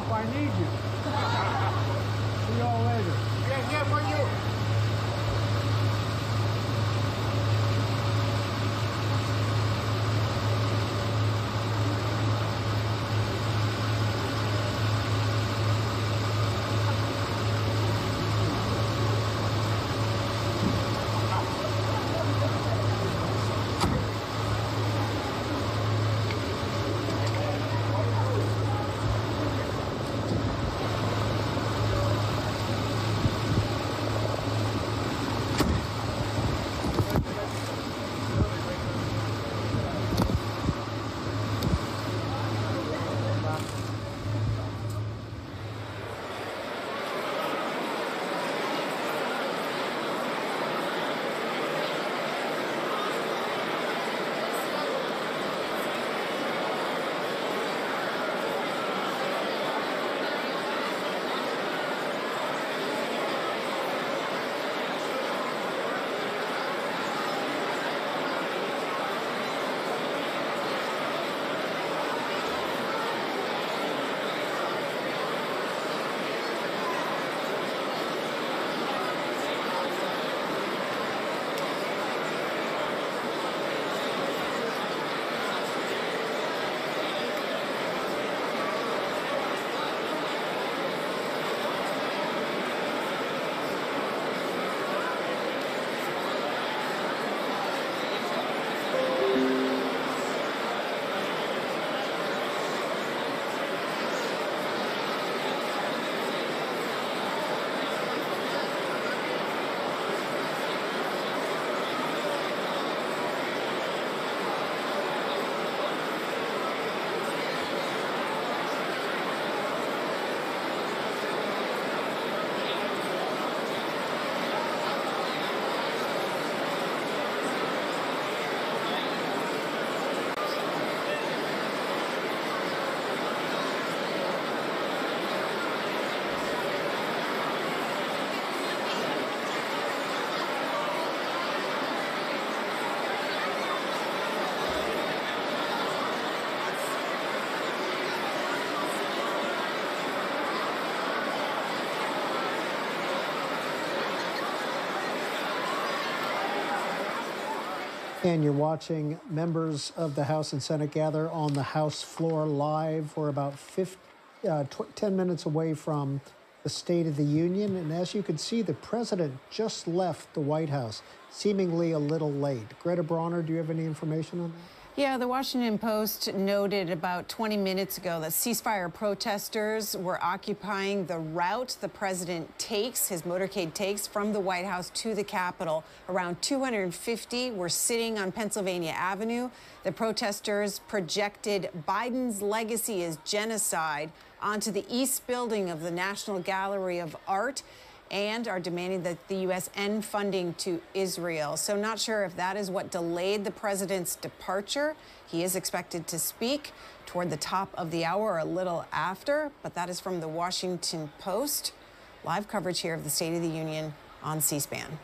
if I need you. See y'all later. Yeah, yeah, for you. And you're watching members of the House and Senate gather on the House floor live. We're about 10 minutes away from the State of the Union. And as you can see, the president just left the White House, seemingly a little late. Greta Bronner, do you have any information on that? Yeah, the Washington Post noted about 20 minutes ago that ceasefire protesters were occupying the route the president takes, his motorcade takes, from the White House to the Capitol. Around 250 were sitting on Pennsylvania Avenue. The protesters projected Biden's legacy as genocide onto the East Building of the National Gallery of Art, and are demanding that the U.S. end funding to Israel. So not sure if that is what delayed the president's departure. He is expected to speak toward the top of the hour or a little after, but that is from the Washington Post. Live coverage here of the State of the Union on C-SPAN.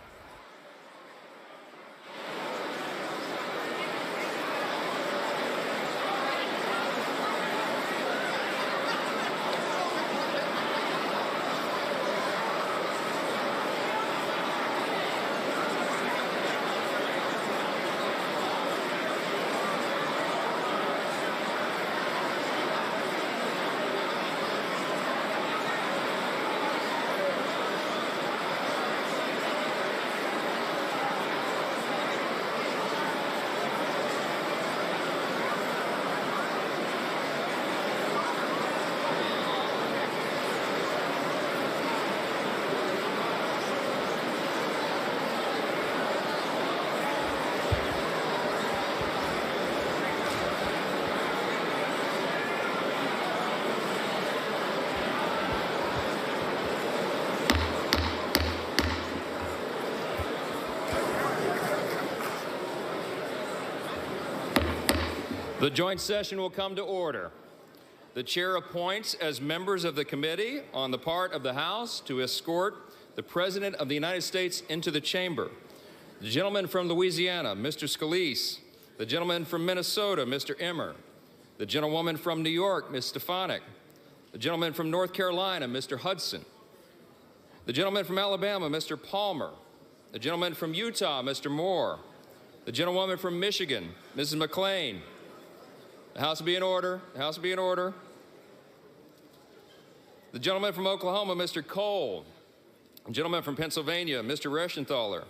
The joint session will come to order. The chair appoints as members of the committee on the part of the House to escort the President of the United States into the chamber. The gentleman from Louisiana, Mr. Scalise. The gentleman from Minnesota, Mr. Emmer. The gentlewoman from New York, Ms. Stefanik. The gentleman from North Carolina, Mr. Hudson. The gentleman from Alabama, Mr. Palmer. The gentleman from Utah, Mr. Moore. The gentlewoman from Michigan, Mrs. McClain. The House will be in order. The House will be in order. The gentleman from Oklahoma, Mr. Cole. The gentleman from Pennsylvania, Mr. Reschenthaler.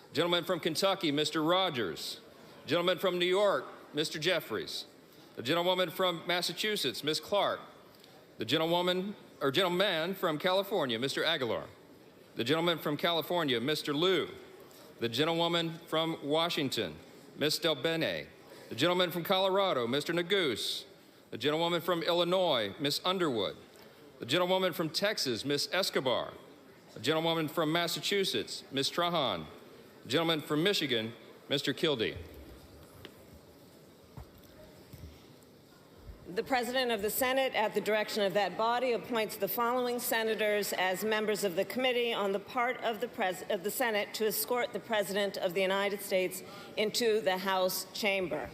The gentleman from Kentucky, Mr. Rogers. The gentleman from New York, Mr. Jeffries. The gentlewoman from Massachusetts, Ms. Clark. The gentleman from California, Mr. Aguilar. The gentleman from California, Mr. Liu. The gentlewoman from Washington, Ms. Del Bene. The gentleman from Colorado, Mr. Neguse. The gentlewoman from Illinois, Ms. Underwood. The gentlewoman from Texas, Ms. Escobar. The gentlewoman from Massachusetts, Ms. Trahan. The gentleman from Michigan, Mr. Kildee. The President of the Senate, at the direction of that body, appoints the following senators as members of the committee on the part of the Senate to escort the President of the United States into the House chamber.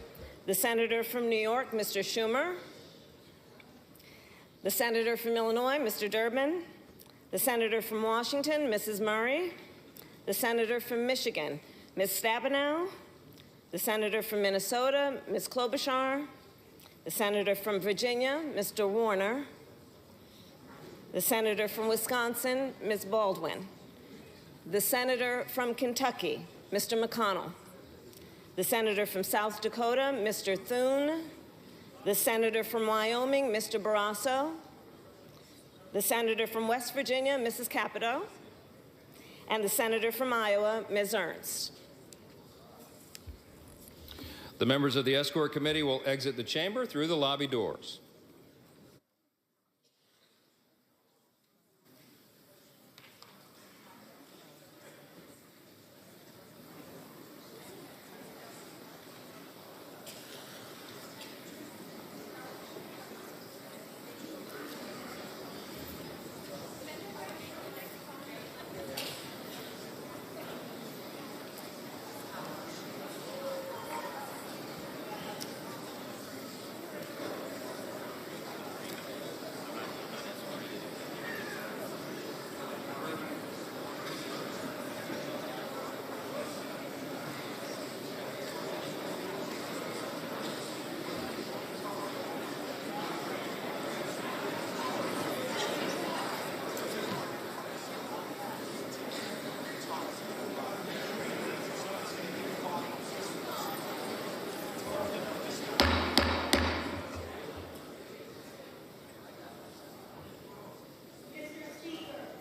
The Senator from New York, Mr. Schumer. The Senator from Illinois, Mr. Durbin. The Senator from Washington, Mrs. Murray. The Senator from Michigan, Ms. Stabenow. The Senator from Minnesota, Ms. Klobuchar. The Senator from Virginia, Mr. Warner. The Senator from Wisconsin, Ms. Baldwin. The Senator from Kentucky, Mr. McConnell. The Senator from South Dakota, Mr. Thune. The Senator from Wyoming, Mr. Barrasso. The Senator from West Virginia, Mrs. Capito. And the Senator from Iowa, Ms. Ernst. The members of the Escort Committee will exit the chamber through the lobby doors.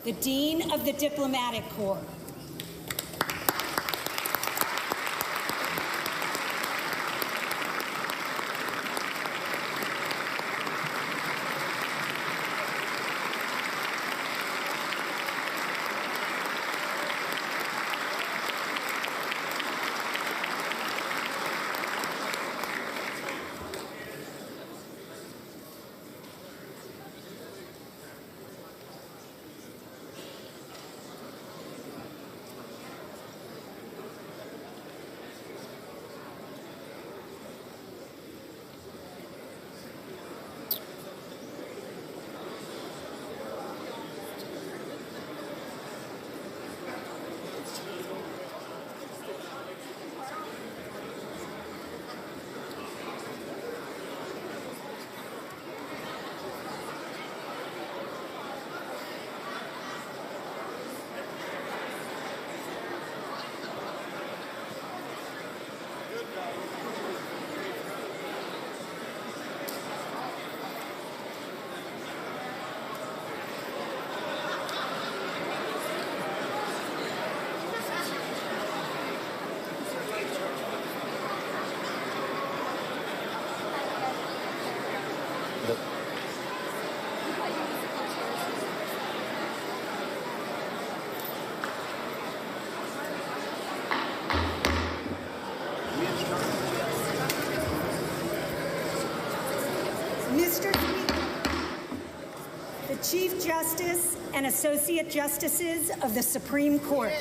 The Dean of the Diplomatic Corps. Mr. Speaker, the Chief Justice and Associate Justices of the Supreme Court.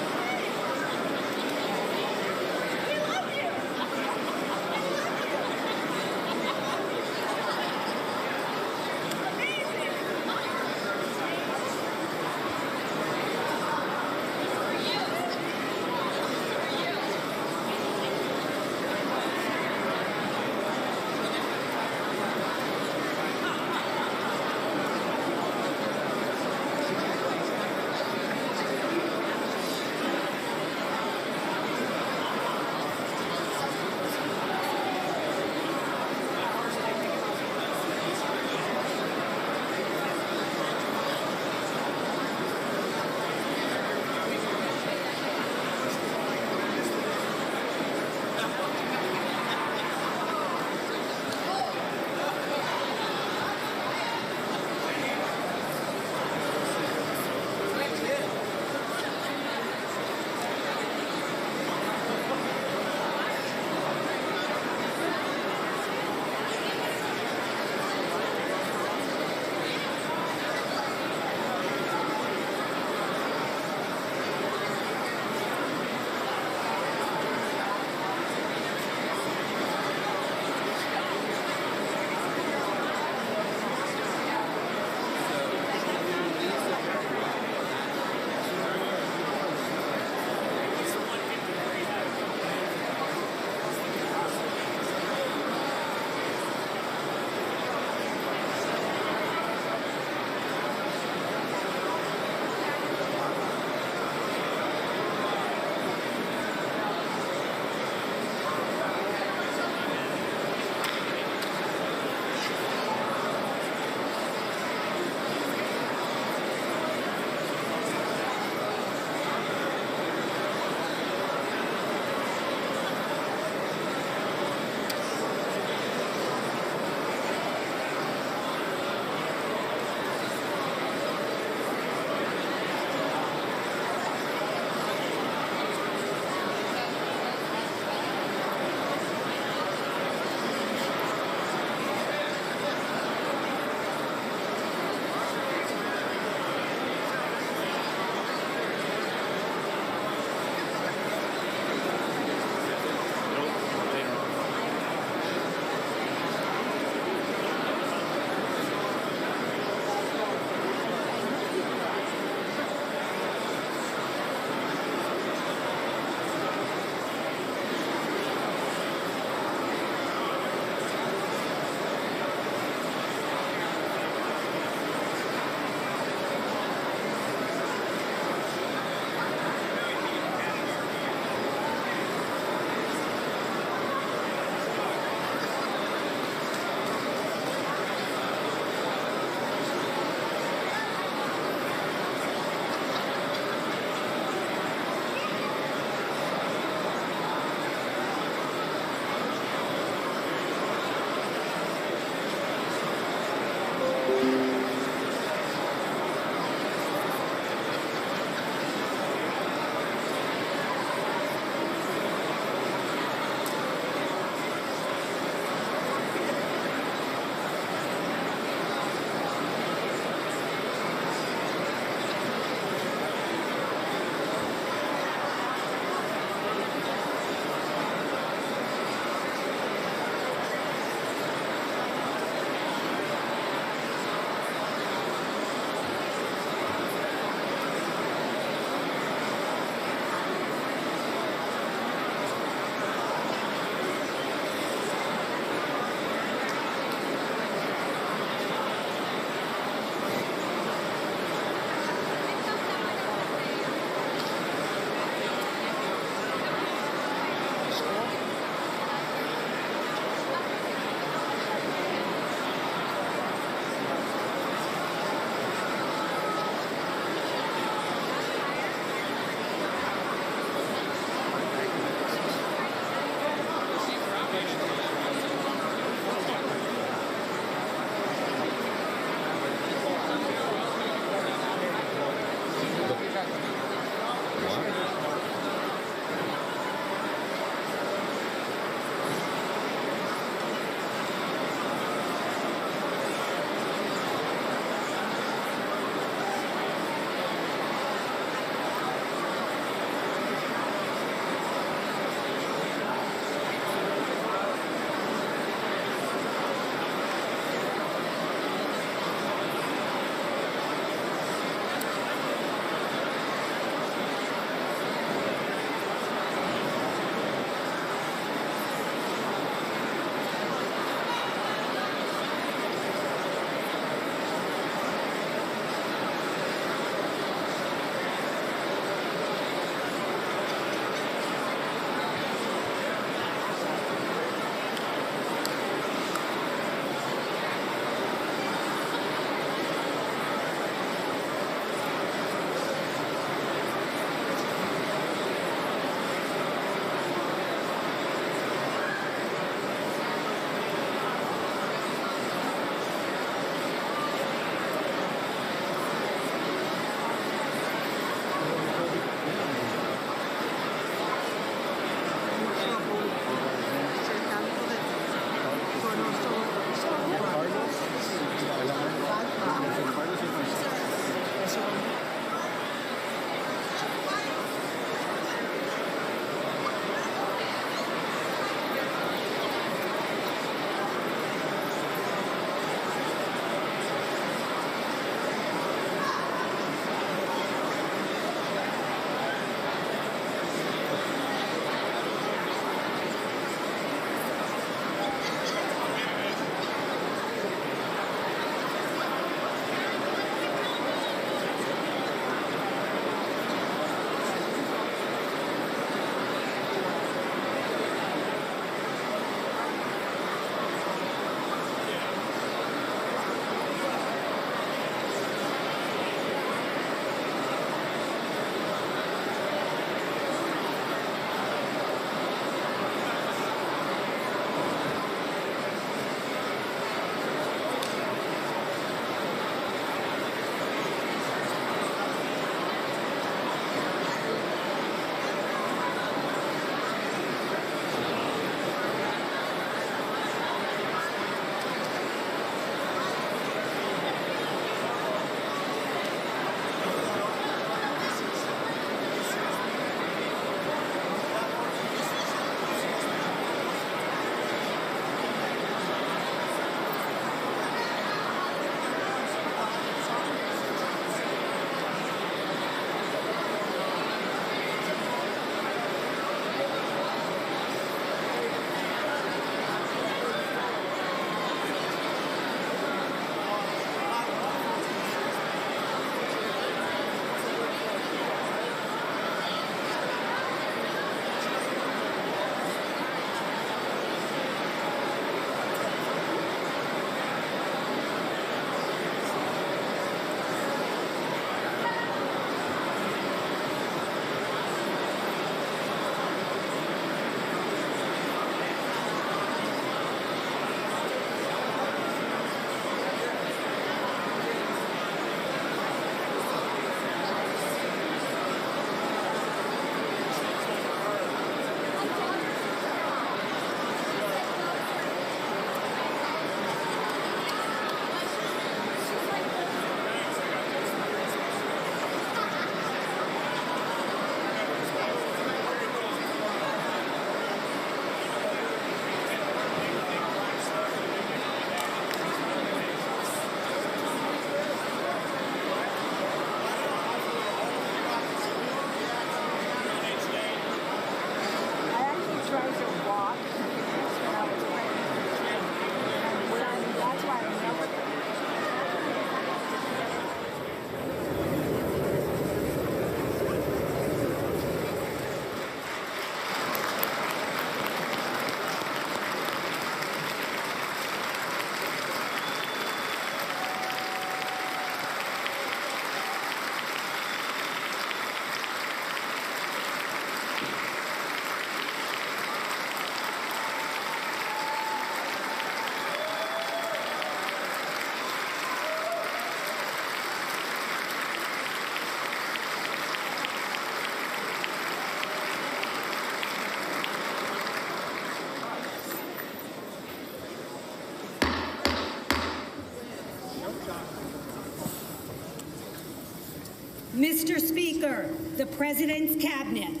Mr. Speaker, the President's Cabinet.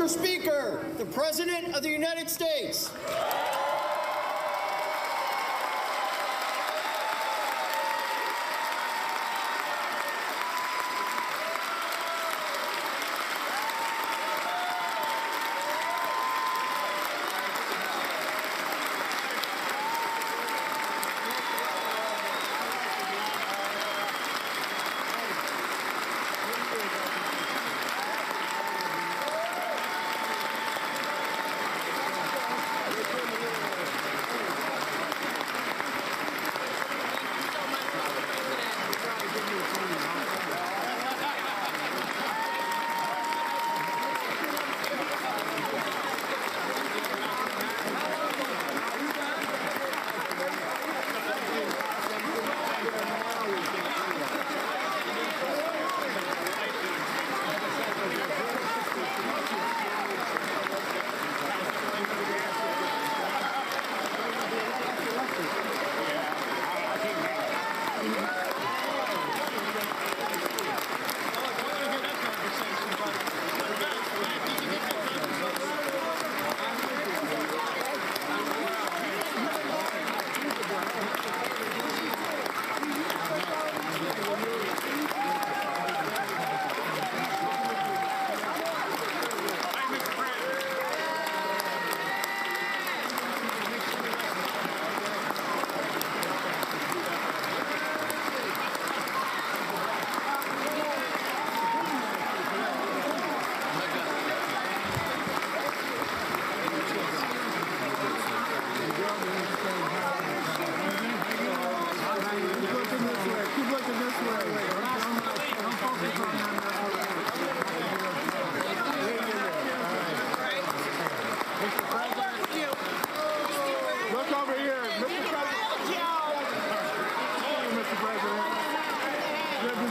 Mr. Speaker, the President of the United States.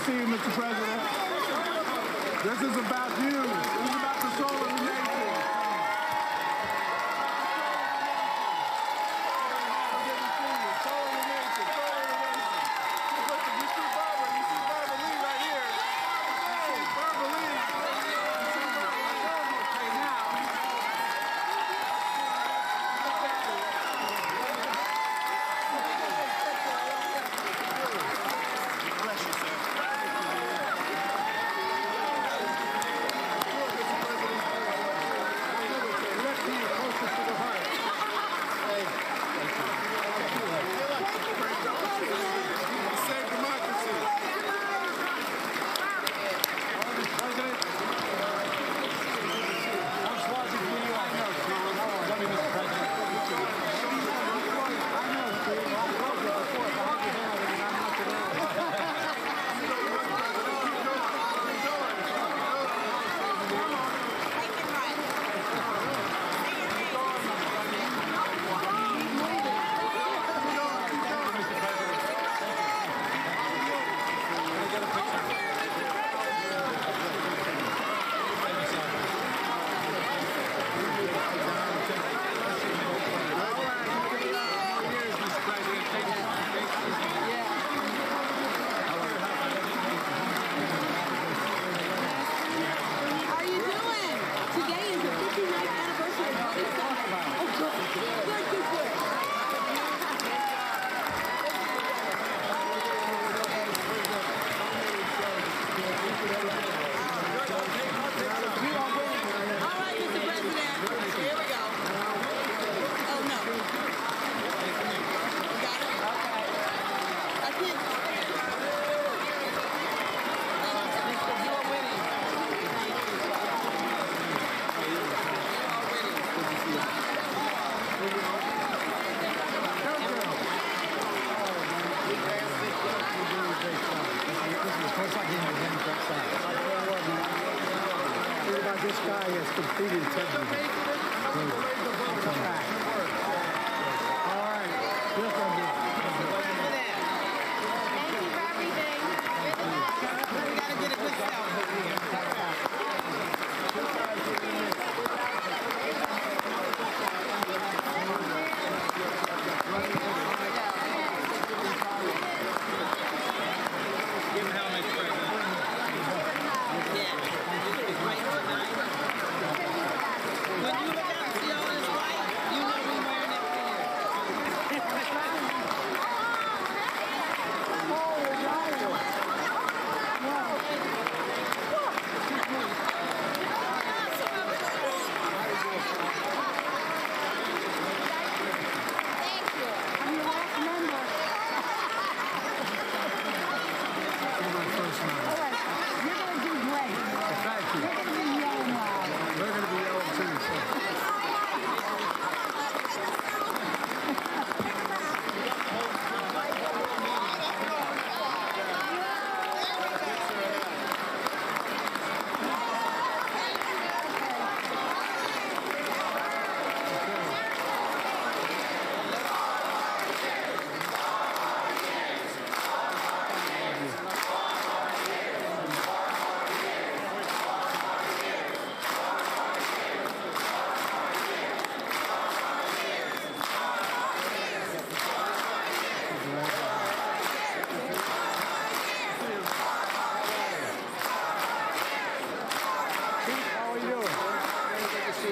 See you, Mr. President. This is about you. This is about the soul of the nation. You see Barbara Lee right here. You see Barbara Lee. This guy has completed integrity. All right. Yes, I'm good. Thank you for everything. We got to get a good Give him how much, President? Yeah.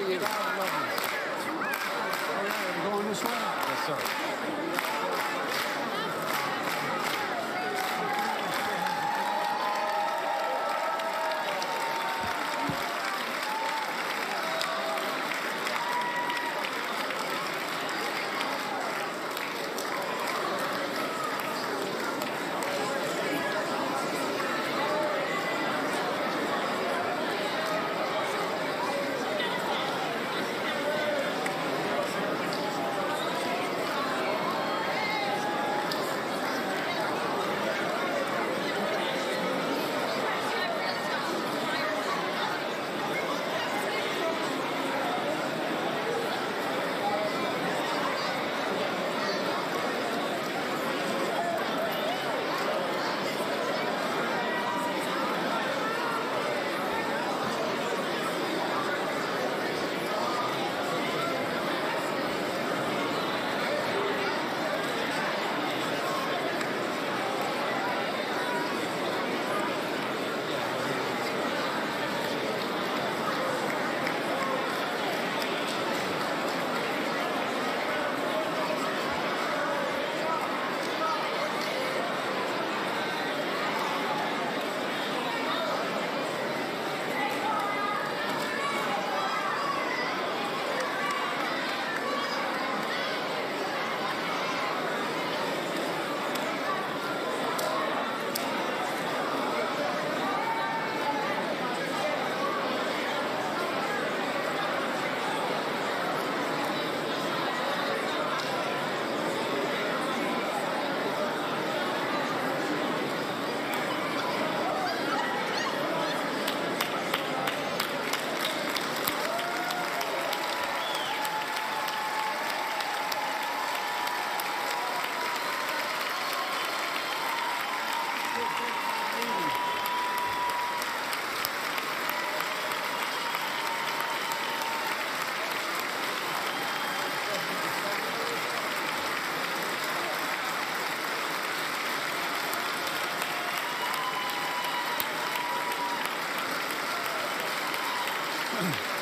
you. God love you. All right, I'm going this way. Yes, sir.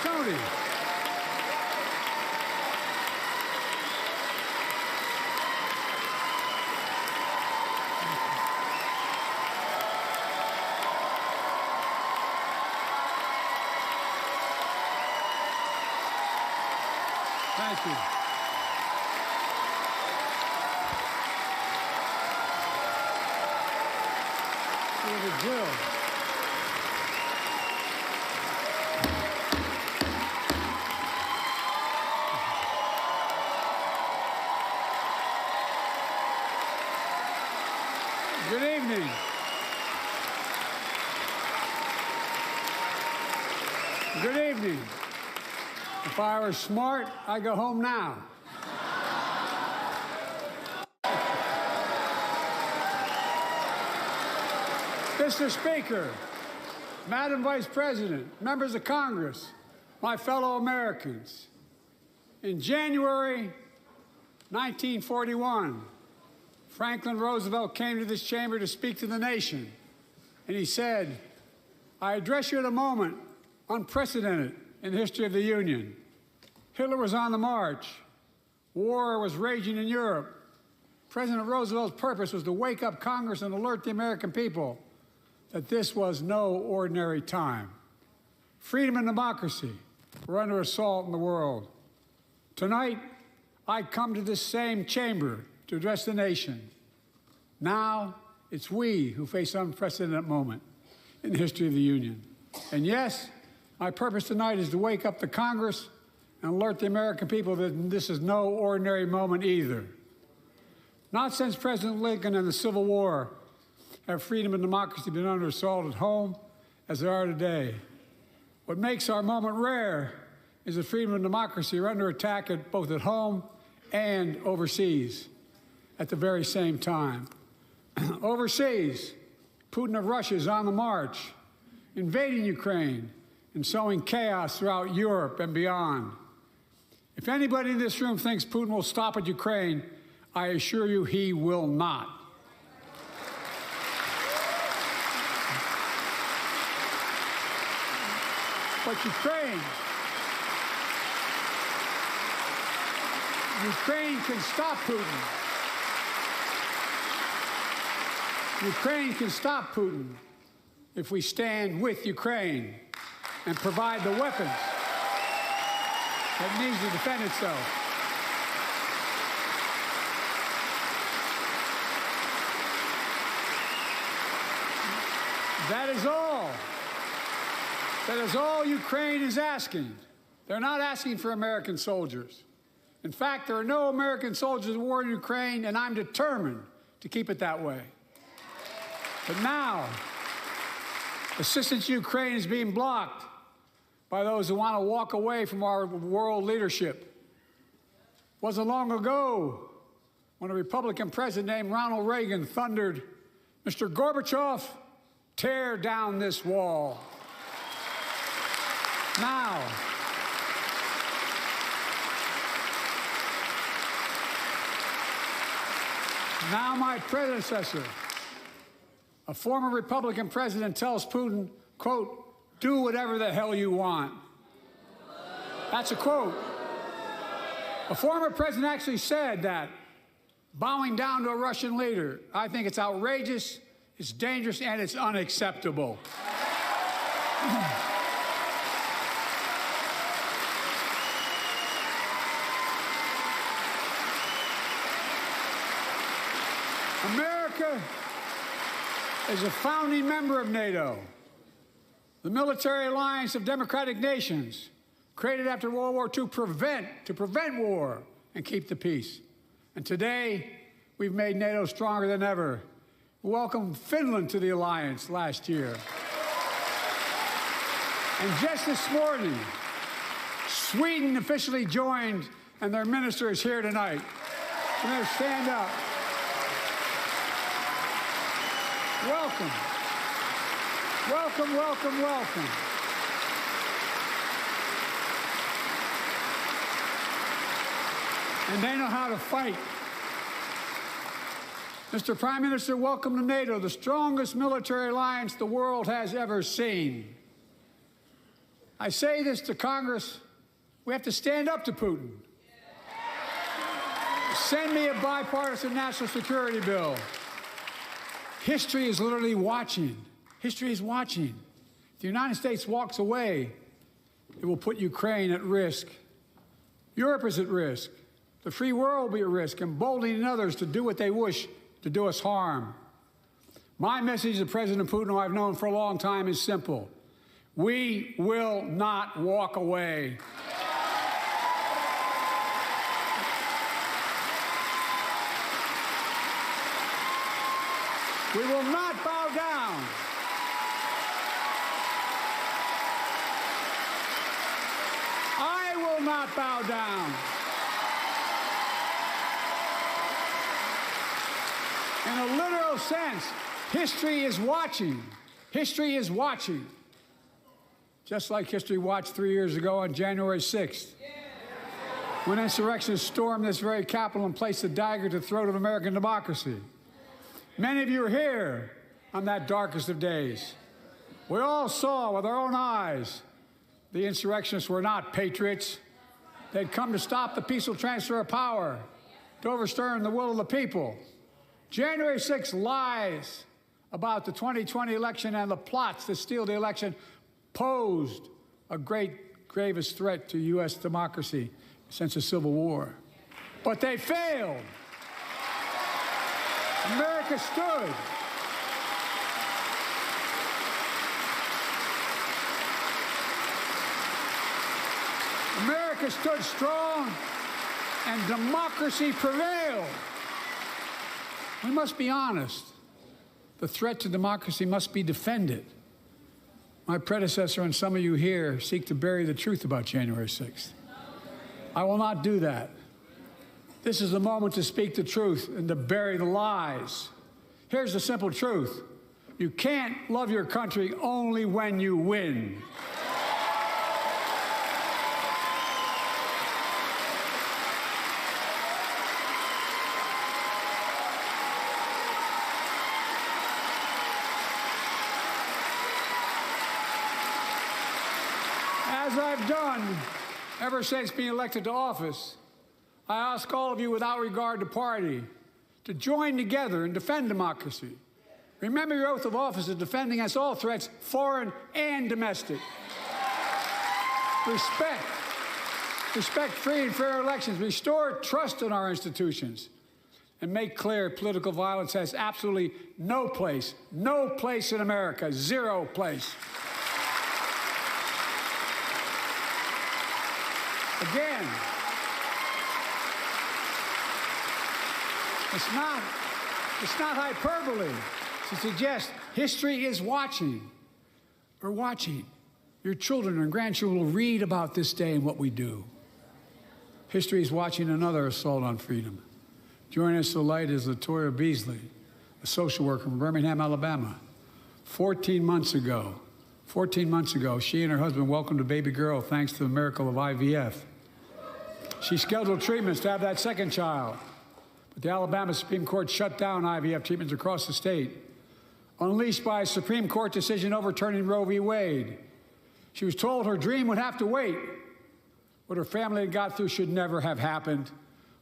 Tony. Thank you. David Jill. Good evening. Good evening. If I were smart, I'd go home now. Mr. Speaker, Madam Vice President, members of Congress, my fellow Americans, in January 1941, Franklin Roosevelt came to this chamber to speak to the nation, and he said, "I address you at a moment unprecedented in the history of the Union. Hitler was on the march. War was raging in Europe. President Roosevelt's purpose was to wake up Congress and alert the American people that this was no ordinary time. Freedom and democracy were under assault in the world. Tonight, I come to this same chamber to address the nation. Now, it's we who face an unprecedented moment in the history of the Union. And yes, my purpose tonight is to wake up the Congress and alert the American people that this is no ordinary moment either. Not since President Lincoln and the Civil War have freedom and democracy been under assault at home as they are today. What makes our moment rare is that freedom and democracy are under attack both at home and overseas at the very same time. Overseas, Putin of Russia is on the march, invading Ukraine and sowing chaos throughout Europe and beyond. If anybody in this room thinks Putin will stop at Ukraine, I assure you he will not. But Ukraine Ukraine can stop Putin. Ukraine can stop Putin if we stand with Ukraine and provide the weapons that needs to defend itself. That is all. That is all Ukraine is asking. They're not asking for American soldiers. In fact, there are no American soldiers at war in Ukraine, and I'm determined to keep it that way. But now, assistance to Ukraine is being blocked by those who want to walk away from our world leadership. It wasn't long ago when a Republican president named Ronald Reagan thundered, "Mr. Gorbachev, tear down this wall." Now, my predecessor, a former Republican president, tells Putin, quote, "Do whatever the hell you want." That's a quote. A former president actually said that, bowing down to a Russian leader. I think it's outrageous, it's dangerous, and it's unacceptable. America is a founding member of NATO, the military alliance of democratic nations created after World War II to prevent war and keep the peace. And today, we've made NATO stronger than ever. We welcomed Finland to the alliance last year. And just this morning, Sweden officially joined, and their minister is here tonight. I'm going to stand up. Welcome. Welcome, welcome, welcome. And they know how to fight. Mr. Prime Minister, welcome to NATO, the strongest military alliance the world has ever seen. I say this to Congress, we have to stand up to Putin. Send me a bipartisan national security bill. History is literally watching. History is watching. If the United States walks away, it will put Ukraine at risk. Europe is at risk. The free world will be at risk, emboldening others to do what they wish to do us harm. My message to President Putin, who I've known for a long time, is simple. We will not walk away. We will not bow down. I will not bow down. In a literal sense, history is watching. History is watching. Just like history watched 3 years ago on January 6th, when insurrectionists stormed this very Capitol and placed a dagger to the throat of American democracy. Many of you are here on that darkest of days. We all saw with our own eyes the insurrectionists were not patriots. They'd come to stop the peaceful transfer of power, to overturn the will of the people. January 6th lies about the 2020 election and the plots to steal the election posed a gravest threat to U.S. democracy since the Civil War. But they failed. America stood. America stood strong, and democracy prevailed. We must be honest. The threat to democracy must be defended. My predecessor and some of you here seek to bury the truth about January 6th. I will not do that. This is the moment to speak the truth and to bury the lies. Here's the simple truth. You can't love your country only when you win. As I've done ever since being elected to office, I ask all of you, without regard to party, to join together and defend democracy. Remember your oath of office of defending against all threats, foreign and domestic. Respect free and fair elections. Restore trust in our institutions. And make clear political violence has absolutely no place in America, zero place. Again, it's not hyperbole to suggest history is watching. We're watching. Your children and grandchildren will read about this day and what we do. History is watching another assault on freedom. Joining us tonight is Latoya Beasley, a social worker from Birmingham, Alabama. 14 months ago, she and her husband welcomed a baby girl thanks to the miracle of IVF. She scheduled treatments to have that second child, but the Alabama Supreme Court shut down IVF treatments across the state, unleashed by a Supreme Court decision overturning Roe v. Wade. She was told her dream would have to wait. What her family had got through should never have happened.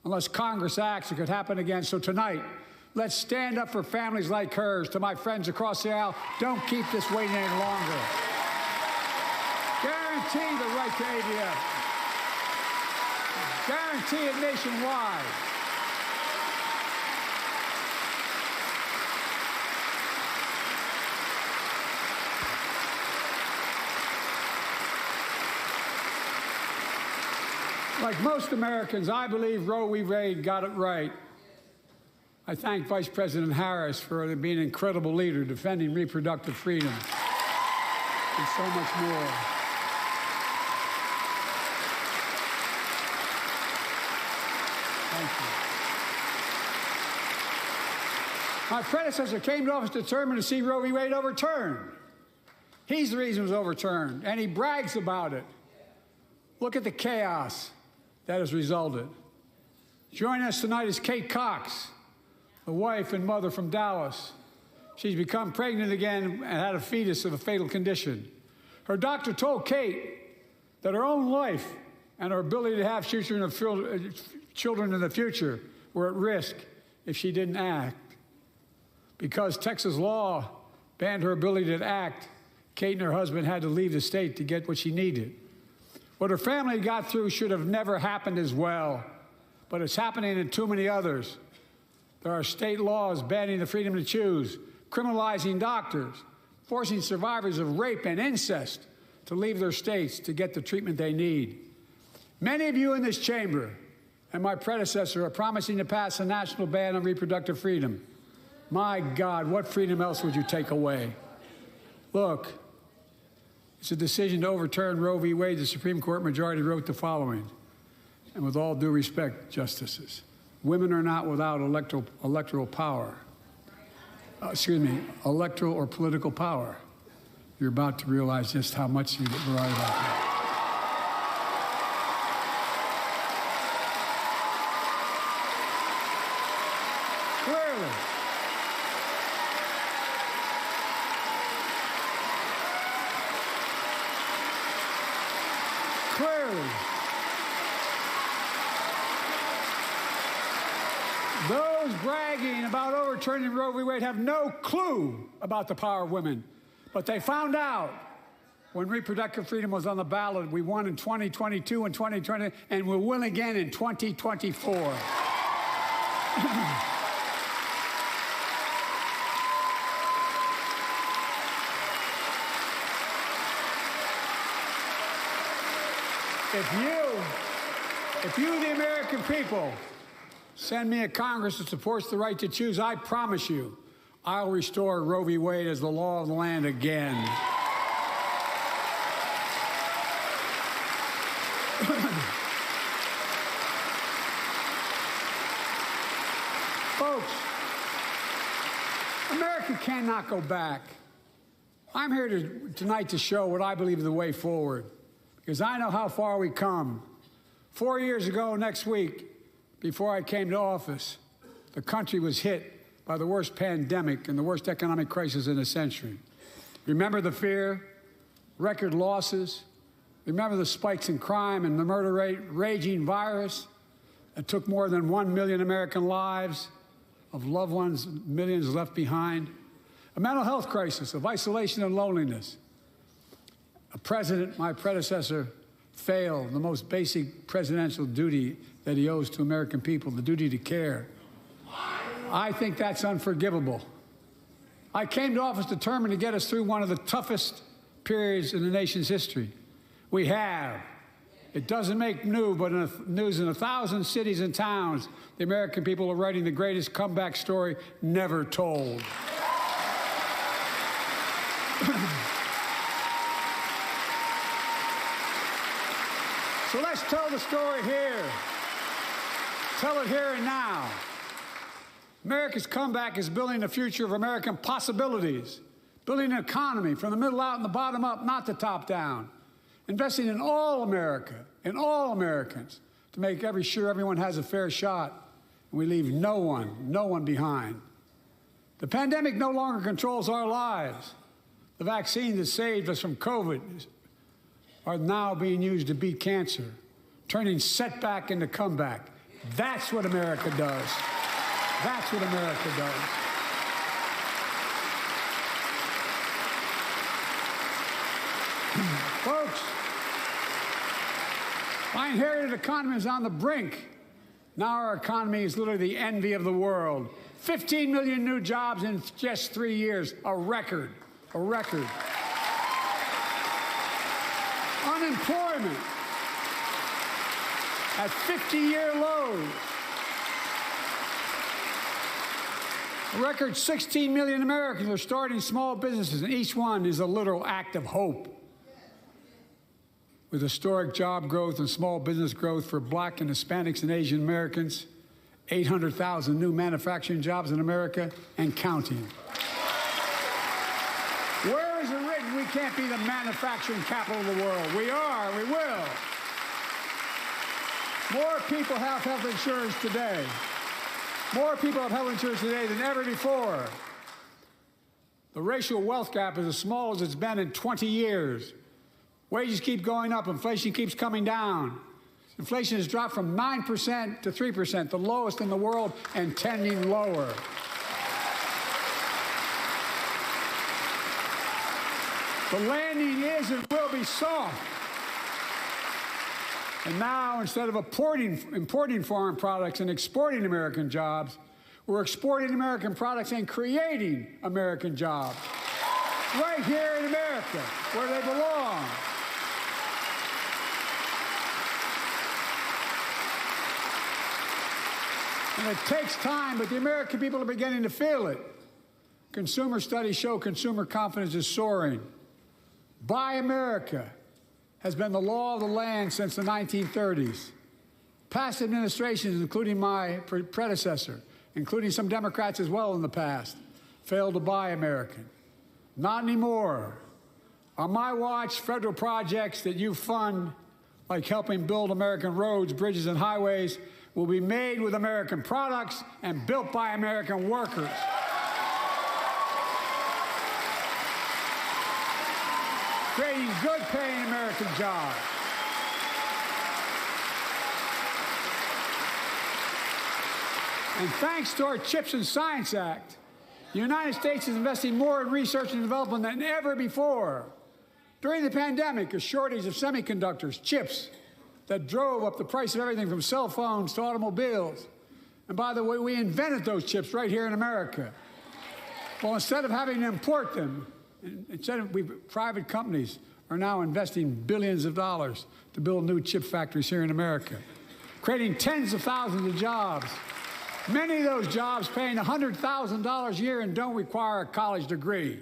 Unless Congress acts, it could happen again. So tonight, let's stand up for families like hers. To my friends across the aisle, don't keep this waiting any longer. Guarantee the right to AVF. Guarantee it nationwide. Like most Americans, I believe Roe v. Wade got it right. I thank Vice President Harris for being an incredible leader, defending reproductive freedom, and so much more. Thank you. My predecessor came to office determined to see Roe v. Wade overturned. He's the reason it was overturned, and he brags about it. Look at the chaos that has resulted. Joining us tonight is Kate Cox, the wife and mother from Dallas. She's become pregnant again and had a fetus of a fatal condition. Her doctor told Kate that her own life and her ability to have children in the future were at risk if she didn't act. Because Texas law banned her ability to act, Kate and her husband had to leave the state to get what she needed. What her family got through should have never happened as well, but it's happening in too many others. There are state laws banning the freedom to choose, criminalizing doctors, forcing survivors of rape and incest to leave their states to get the treatment they need. Many of you in this chamber and my predecessor are promising to pass a national ban on reproductive freedom. My God, what freedom else would you take away? Look, it's a decision to overturn Roe v. Wade. The Supreme Court majority wrote the following, and with all due respect, justices, women are not without electoral power. Electoral or political power. You're about to realize just how much you get right about that. Clearly, those bragging about overturning Roe v. Wade have no clue about the power of women. But they found out when reproductive freedom was on the ballot. We won in 2022 and 2020, and we'll win again in 2024. If you, the American people, send me a Congress that supports the right to choose, I promise you, I'll restore Roe v. Wade as the law of the land again. Folks, America cannot go back. I'm here tonight to show what I believe is the way forward, because I know how far we come. 4 years ago next week, before I came to office, the country was hit by the worst pandemic and the worst economic crisis in a century. Remember the fear, record losses? Remember the spikes in crime and the murder rate, raging virus? that took more than 1 million American lives, of loved ones, millions left behind. A mental health crisis of isolation and loneliness. A president, my predecessor, failed the most basic presidential duty that he owes to American people, the duty to care. I think that's unforgivable. I came to office determined to get us through one of the toughest periods in the nation's history. We have. It doesn't make news in 1,000 cities and towns. The American people are writing the greatest comeback story never told. So let's tell the story here. Tell it here and now. America's comeback is building the future of American possibilities, building an economy from the middle out and the bottom up, not the top down. Investing in all America, in all Americans, to make sure everyone has a fair shot, and we leave no one behind. The pandemic no longer controls our lives. The vaccines that saved us from COVID are now being used to beat cancer, turning setback into comeback. That's what America does. That's what America does. Folks, my inherited economy is on the brink. Now our economy is literally the envy of the world. 15 million new jobs in just 3 years, a record, a record. Unemployment at 50-year lows. A record 16 million Americans are starting small businesses, and each one is a literal act of hope. With historic job growth and small business growth for Black and Hispanics and Asian Americans, 800,000 new manufacturing jobs in America and counting. Where is it written we can't be the manufacturing capital of the world? We are, we will. More people have health insurance today. More people have health insurance today than ever before. The racial wealth gap is as small as it's been in 20 years. Wages keep going up, inflation keeps coming down. Inflation has dropped from 9% to 3%, the lowest in the world, and tending lower. The landing is and will be soft. And now, instead of importing foreign products and exporting American jobs, we're exporting American products and creating American jobs. Right here in America, where they belong. And it takes time, but the American people are beginning to feel it. Consumer studies show consumer confidence is soaring. Buy America has been the law of the land since the 1930s. Past administrations, including my predecessor, including some Democrats as well in the past, failed to buy American. Not anymore. On my watch, federal projects that you fund, like helping build American roads, bridges, and highways, will be made with American products and built by American workers. Creating good-paying American jobs. And thanks to our CHIPS and Science Act, the United States is investing more in research and development than ever before. During the pandemic, a shortage of semiconductors, chips, that drove up the price of everything from cell phones to automobiles. And by the way, we invented those chips right here in America. Well, instead of having to import them, private companies are now investing billions of dollars to build new chip factories here in America, creating tens of thousands of jobs. Many of those jobs paying $100,000 a year and don't require a college degree.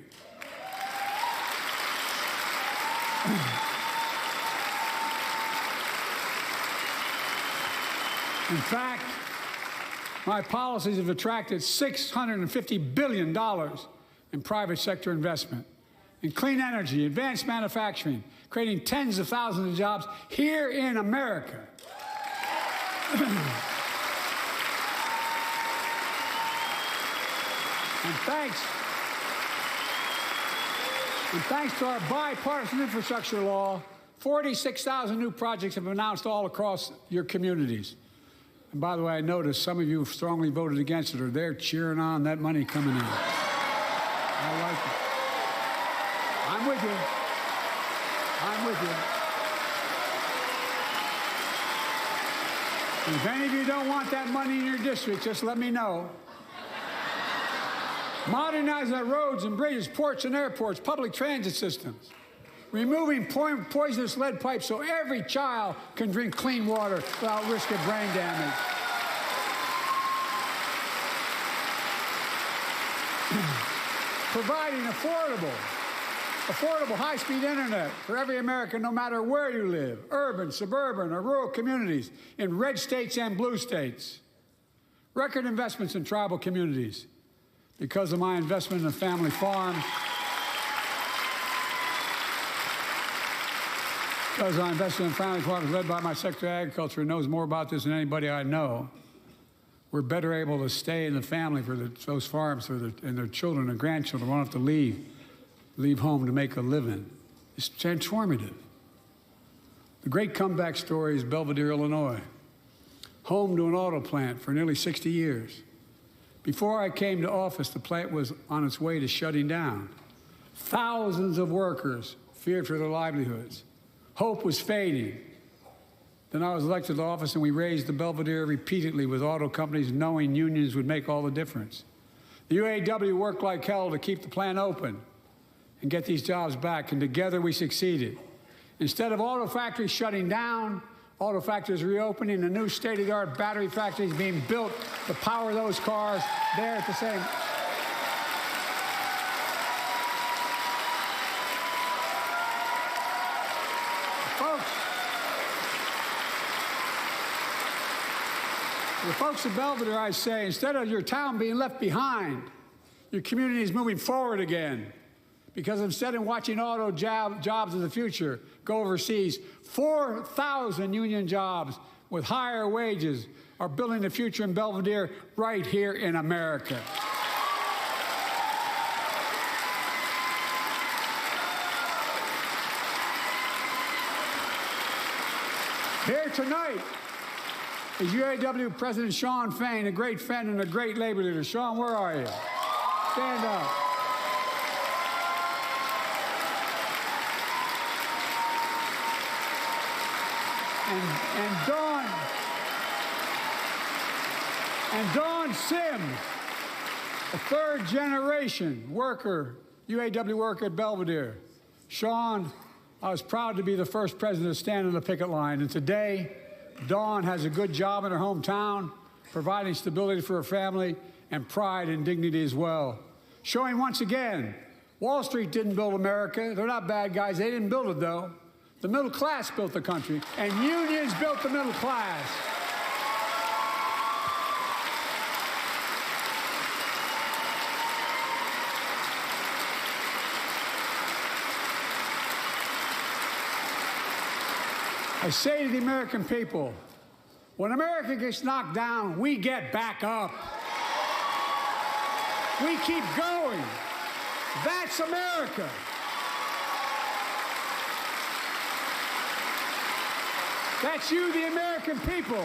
In fact, my policies have attracted $650 billion in private sector investment in clean energy, advanced manufacturing, creating tens of thousands of jobs here in America. And thanks to our bipartisan infrastructure law, 46,000 new projects have been announced all across your communities. And by the way, I noticed some of you strongly voted against it, or they're cheering on that money coming in. I like it. I'm with you. I'm with you. If any of you don't want that money in your district, just let me know. Modernizing our roads and bridges, ports and airports, public transit systems. Removing poisonous lead pipes so every child can drink clean water without risk of brain damage. Providing affordable high-speed internet for every American, no matter where you live, urban, suburban, or rural communities, in red states and blue states. Record investments in tribal communities. Because of my investment in a family farm, because I invested in family farms led by my Secretary of Agriculture, who knows more about this than anybody I know, we're better able to stay in the family for those farms and their children and grandchildren won't have to leave home to make a living. It's transformative. The great comeback story is Belvedere, Illinois, home to an auto plant for nearly 60 years. Before I came to office, the plant was on its way to shutting down. Thousands of workers feared for their livelihoods. Hope was fading. Then I was elected to office, and we raised the Belvedere repeatedly with auto companies, knowing unions would make all the difference. The UAW worked like hell to keep the plant open and get these jobs back, and together we succeeded. Instead of auto factories shutting down, auto factories reopening, and new state-of-the-art battery factories being built to power those cars there at the same. The folks of Belvedere, I say, instead of your town being left behind, your community is moving forward again. Because instead of watching auto jobs of the future go overseas, 4,000 union jobs with higher wages are building the future in Belvedere right here in America. Here tonight is UAW President Shawn Fain, a great friend and a great labor leader. Shawn, where are you? Stand up. And Dawn Sims, a third-generation worker, UAW worker at Belvedere. Shawn, I was proud to be the first president to stand on the picket line, and today, Dawn has a good job in her hometown, providing stability for her family and pride and dignity as well. Showing once again, Wall Street didn't build America. They're not bad guys. They didn't build it, though. The middle class built the country, and unions built the middle class. I say to the American people, when America gets knocked down, we get back up. We keep going. That's America. That's you, the American people.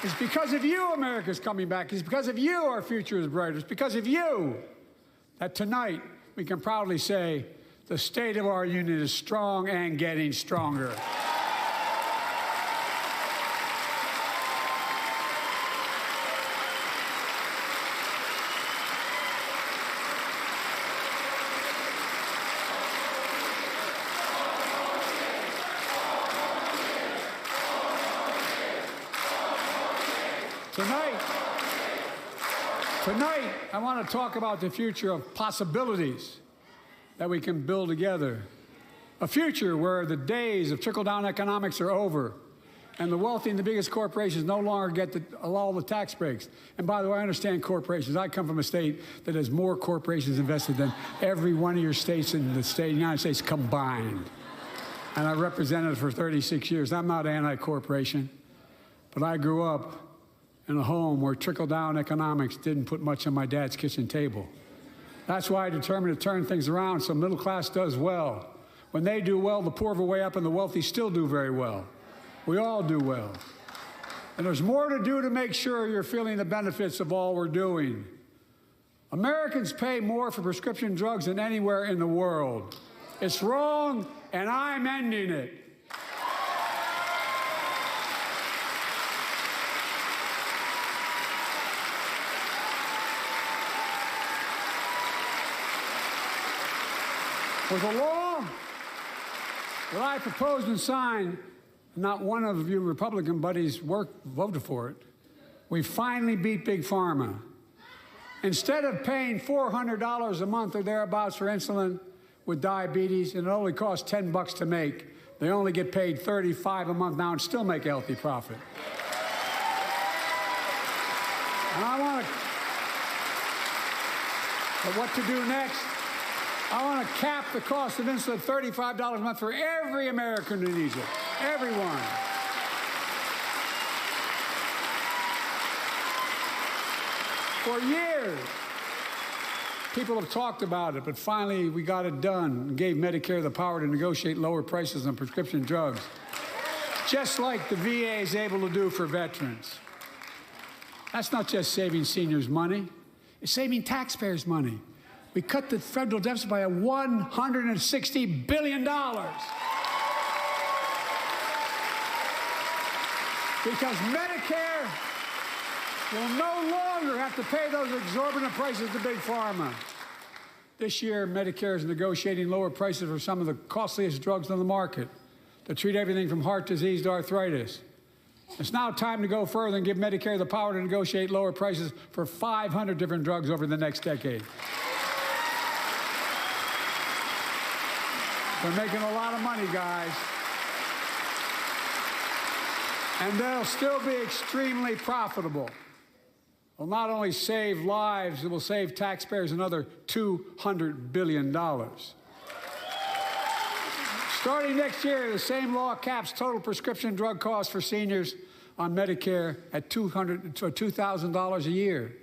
It's because of you America's coming back. It's because of you our future is brighter. It's because of you that tonight we can proudly say the state of our union is strong and getting stronger. Tonight, I want to talk about the future of possibilities that we can build together. A future where the days of trickle-down economics are over, and the wealthy and the biggest corporations no longer get all the tax breaks. And by the way, I understand corporations. I come from a state that has more corporations invested than every one of your states in the United States combined. And I represented it for 36 years. I'm not anti-corporation, but I grew up in a home where trickle-down economics didn't put much on my dad's kitchen table. That's why I determined to turn things around so middle class does well. When they do well, the poor go way up and the wealthy still do very well. We all do well. And there's more to do to make sure you're feeling the benefits of all we're doing. Americans pay more for prescription drugs than anywhere in the world. It's wrong, and I'm ending it. With a law that I proposed and signed, not one of you Republican buddies voted for it, we finally beat Big Pharma. Instead of paying $400 a month or thereabouts for insulin with diabetes, and it only costs $10 to make, they only get paid $35 a month now and still make a healthy profit. And I want to, but what to do next? I want to cap the cost of insulin at $35 a month for every American who needs it. Everyone. For years, people have talked about it, but finally we got it done and gave Medicare the power to negotiate lower prices on prescription drugs, just like the VA is able to do for veterans. That's not just saving seniors money, it's saving taxpayers money. We cut the federal deficit by $160 billion. Because Medicare will no longer have to pay those exorbitant prices to Big Pharma. This year, Medicare is negotiating lower prices for some of the costliest drugs on the market to treat everything from heart disease to arthritis. It's now time to go further and give Medicare the power to negotiate lower prices for 500 different drugs over the next decade. They're making a lot of money, guys. And they'll still be extremely profitable. Will not only save lives, it will save taxpayers another $200 billion. Starting next year, the same law caps total prescription drug costs for seniors on Medicare at $2,000 a year.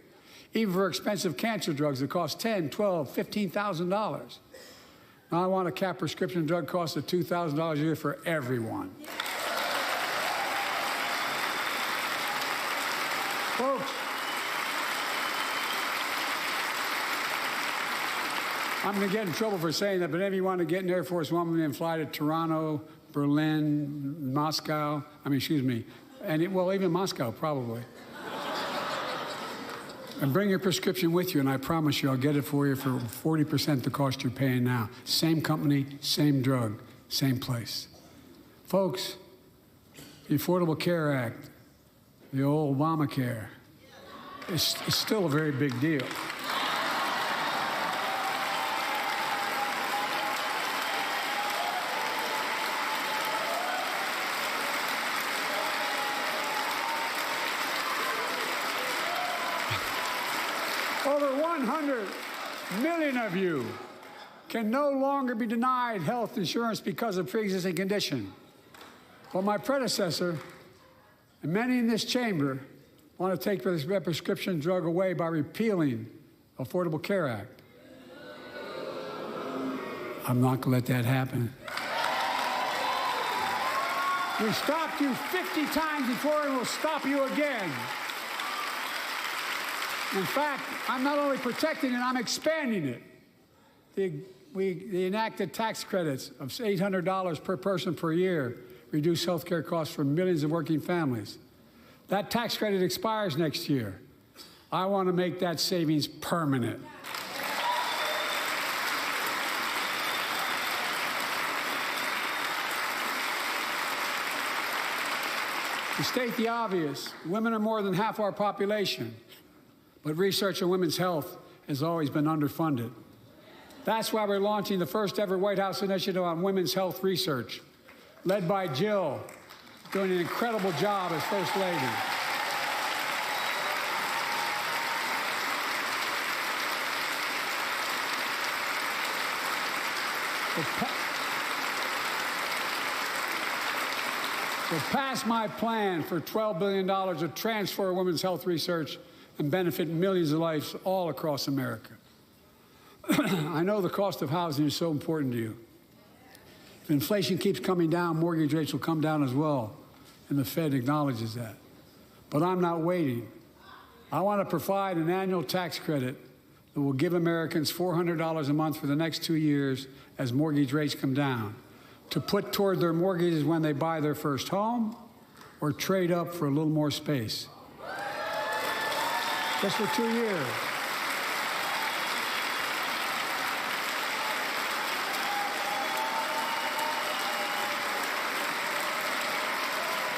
Even for expensive cancer drugs that cost $10,000, $12,000, $15,000. Now I want to cap prescription drug costs at $2,000 a year for everyone. Folks, I'm going to get in trouble for saying that, but if you want to get an Air Force One and fly to Toronto, Berlin, Moscow, well, even Moscow, probably. And bring your prescription with you, and I promise you I'll get it for you for 40% the cost you're paying now. Same company, same drug, same place. Folks, the Affordable Care Act, the old Obamacare, it's still a very big deal. Over 100 million of you can no longer be denied health insurance because of pre-existing condition. But my predecessor, and many in this chamber, want to take this prescription drug away by repealing the Affordable Care Act. I'm not going to let that happen. We stopped you 50 times before, and we'll stop you again. In fact, I'm not only protecting it, I'm expanding it. They enacted tax credits of $800 per person per year, reduce health care costs for millions of working families. That tax credit expires next year. I want to make that savings permanent. To state the obvious, women are more than half our population. But research on women's health has always been underfunded. That's why we're launching the first ever White House initiative on women's health research, led by Jill, doing an incredible job as First Lady. We'll pass my plan for $12 billion to transfer women's health research and benefit millions of lives all across America. I know the cost of housing is so important to you. If inflation keeps coming down, mortgage rates will come down as well, and the Fed acknowledges that. But I'm not waiting. I want to provide an annual tax credit that will give Americans $400 a month for the next 2 years as mortgage rates come down, to put toward their mortgages when they buy their first home or trade up for a little more space. Just for 2 years.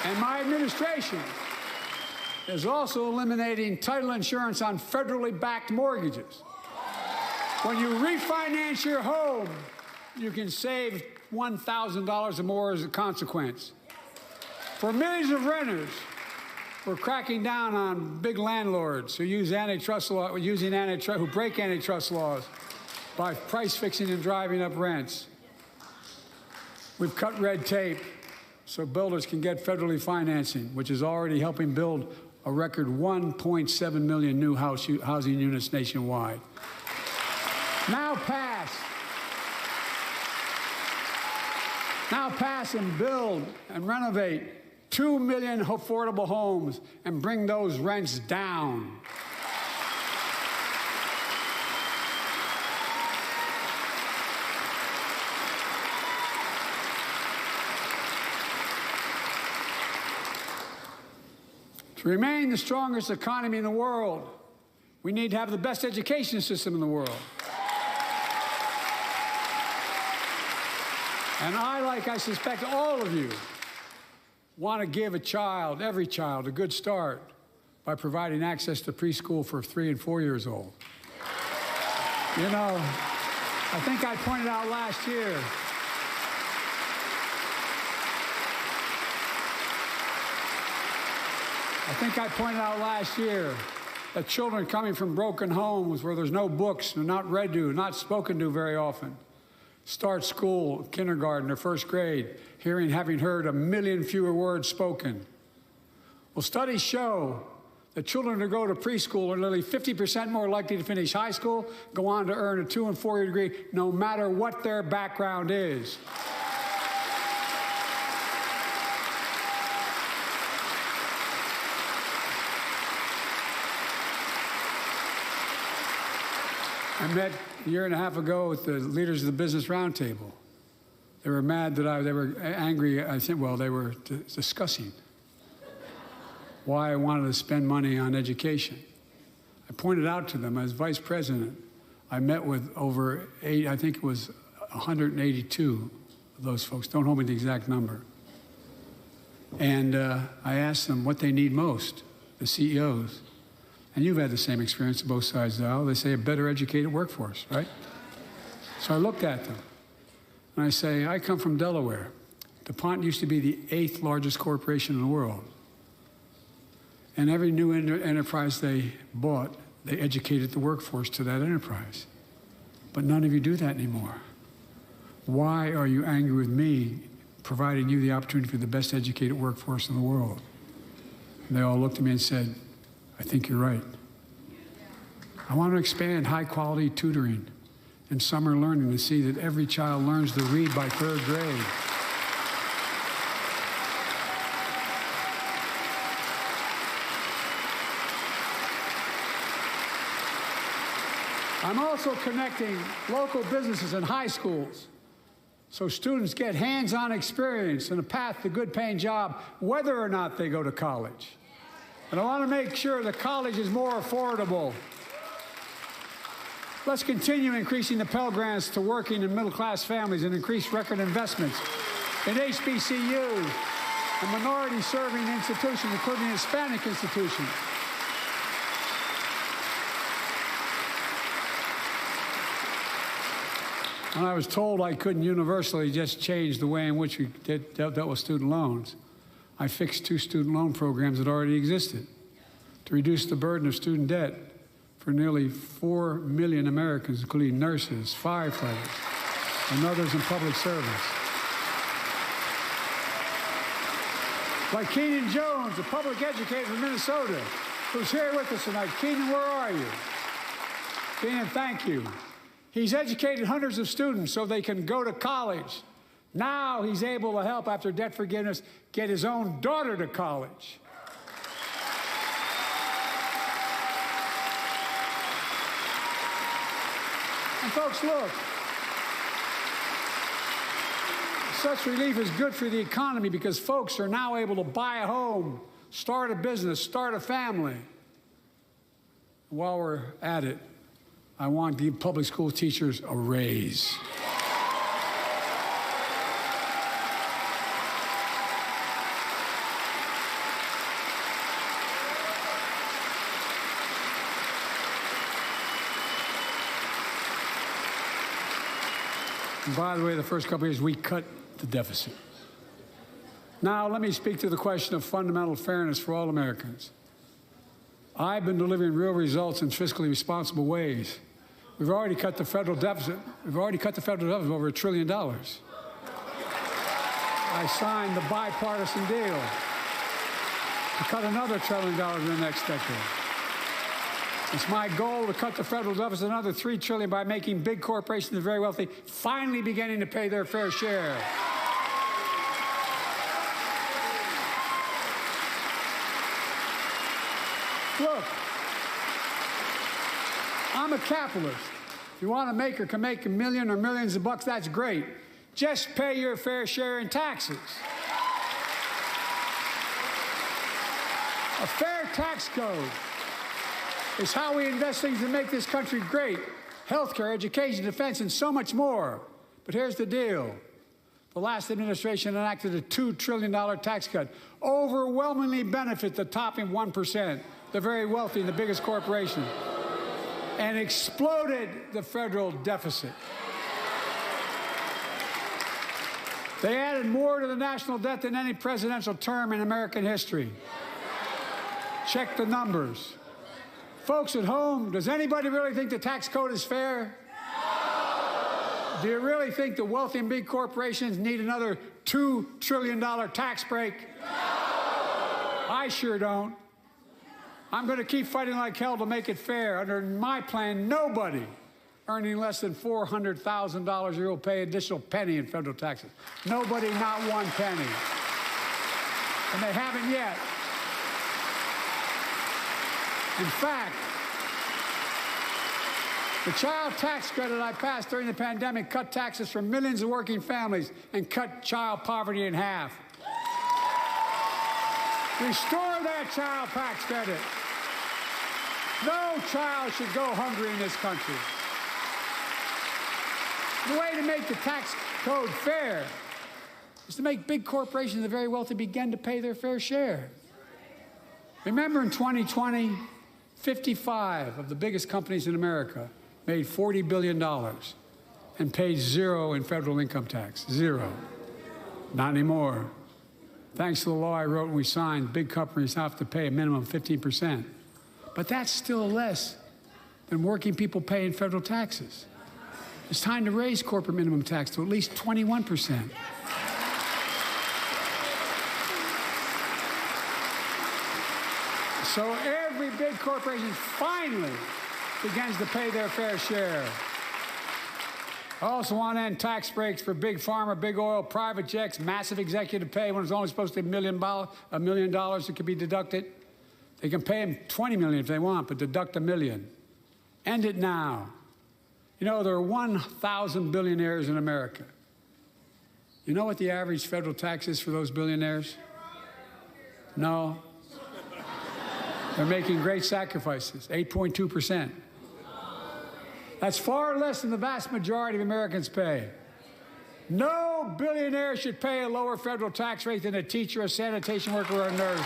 And my administration is also eliminating title insurance on federally backed mortgages. When you refinance your home, you can save $1,000 or more as a consequence. For millions of renters, we're cracking down on big landlords who use antitrust law, who break antitrust laws by price fixing and driving up rents. We've cut red tape so builders can get federally financing, which is already helping build a record 1.7 million new housing units nationwide. Now pass and build and renovate 2 million affordable homes and bring those rents down. To remain the strongest economy in the world, we need to have the best education system in the world. And I suspect all of you, want to give every child, a good start by providing access to preschool for 3 and 4 years old. You know, I think I pointed out last year, that children coming from broken homes where there's no books, they're not read to, not spoken to very often, start school, kindergarten or first grade, having heard 1 million fewer words spoken. Well, studies show that children who go to preschool are nearly 50% more likely to finish high school, go on to earn a 2- and 4-year degree, no matter what their background is. I met a year and a half ago with the leaders of the Business Roundtable. They were mad that they were angry. They were discussing why I wanted to spend money on education. I pointed out to them, as vice president, I met with over 182 of those folks. Don't hold me to the exact number. And I asked them what they need most, the CEOs. And you've had the same experience on both sides of the aisle. They say a better educated workforce, right? So I looked at them, and I say, I come from Delaware. DuPont used to be the 8th largest corporation in the world. And every new enterprise they bought, they educated the workforce to that enterprise. But none of you do that anymore. Why are you angry with me providing you the opportunity for the best educated workforce in the world? And they all looked at me and said, I think you're right. I want to expand high-quality tutoring and summer learning to see that every child learns to read by 3rd grade. I'm also connecting local businesses and high schools so students get hands-on experience and a path to a good-paying job, whether or not they go to college. And I want to make sure that college is more affordable. Let's continue increasing the Pell Grants to working and middle-class families and increase record investments in HBCUs and minority-serving institutions, including Hispanic institutions. When I was told I couldn't universally just change the way in which we dealt with student loans, I fixed 2 student loan programs that already existed to reduce the burden of student debt for nearly 4 million Americans, including nurses, firefighters, and others in public service. Like Keenan Jones, a public educator from Minnesota, who's here with us tonight. Keenan, where are you? Keenan, thank you. He's educated hundreds of students so they can go to college. Now he's able to help, after debt forgiveness, get his own daughter to college. And folks, look, such relief is good for the economy because folks are now able to buy a home, start a business, start a family. While we're at it, I want to give public school teachers a raise. And by the way, the first couple of years, we cut the deficit. Now, let me speak to the question of fundamental fairness for all Americans. I've been delivering real results in fiscally responsible ways. We've already cut the federal deficit. We've already cut the federal deficit over $1 trillion. I signed the bipartisan deal to cut another $1 trillion in the next decade. It's my goal to cut the federal deficit another $3 trillion by making big corporations and very wealthy finally beginning to pay their fair share. Look, I'm a capitalist. If you want to make or can make $1 million or millions of bucks, that's great. Just pay your fair share in taxes. A fair tax code is how we invest things to make this country great. Healthcare, education, defense, and so much more. But here's the deal. The last administration enacted a $2 trillion tax cut, overwhelmingly benefit the top 1%, the very wealthy and the biggest corporations, and exploded the federal deficit. They added more to the national debt than any presidential term in American history. Check the numbers. Folks at home, does anybody really think the tax code is fair? No. Do you really think the wealthy and big corporations need another $2 trillion tax break? No. I sure don't. I'm going to keep fighting like hell to make it fair. Under my plan, nobody earning less than $400,000 a year will pay an additional penny in federal taxes. Nobody, not one penny. And they haven't yet. In fact, the child tax credit I passed during the pandemic cut taxes for millions of working families and cut child poverty in half. Restore that child tax credit. No child should go hungry in this country. The way to make the tax code fair is to make big corporations and the very wealthy begin to pay their fair share. Remember in 2020, 55 of the biggest companies in America made $40 billion and paid zero in federal income tax. Zero. Not anymore. Thanks to the law I wrote and we signed, big companies have to pay a minimum of 15%. But that's still less than working people pay in federal taxes. It's time to raise corporate minimum tax to at least 21%. So every big corporation finally begins to pay their fair share. I also want to end tax breaks for big pharma, big oil, private jets, massive executive pay when it's only supposed to be $1 million that could be deducted. They can pay them $20 million if they want, but deduct $1 million. End it now. You know, there are 1,000 billionaires in America. You know what the average federal tax is for those billionaires? No. They're making great sacrifices, 8.2%. That's far less than the vast majority of Americans pay. No billionaire should pay a lower federal tax rate than a teacher, a sanitation worker, or a nurse.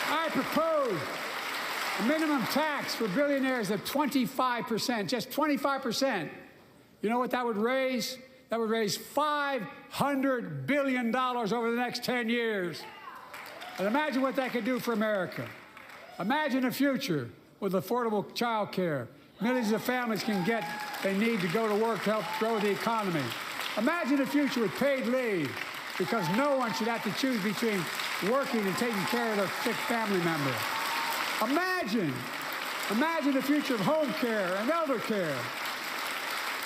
I propose a minimum tax for billionaires of 25%, just 25%. You know what that would raise? That would raise $500 billion over the next 10 years. And imagine what that could do for America. Imagine a future with affordable child care. Millions of families can get they need to go to work to help grow the economy. Imagine a future with paid leave, because no one should have to choose between working and taking care of their sick family member. Imagine the future of home care and elder care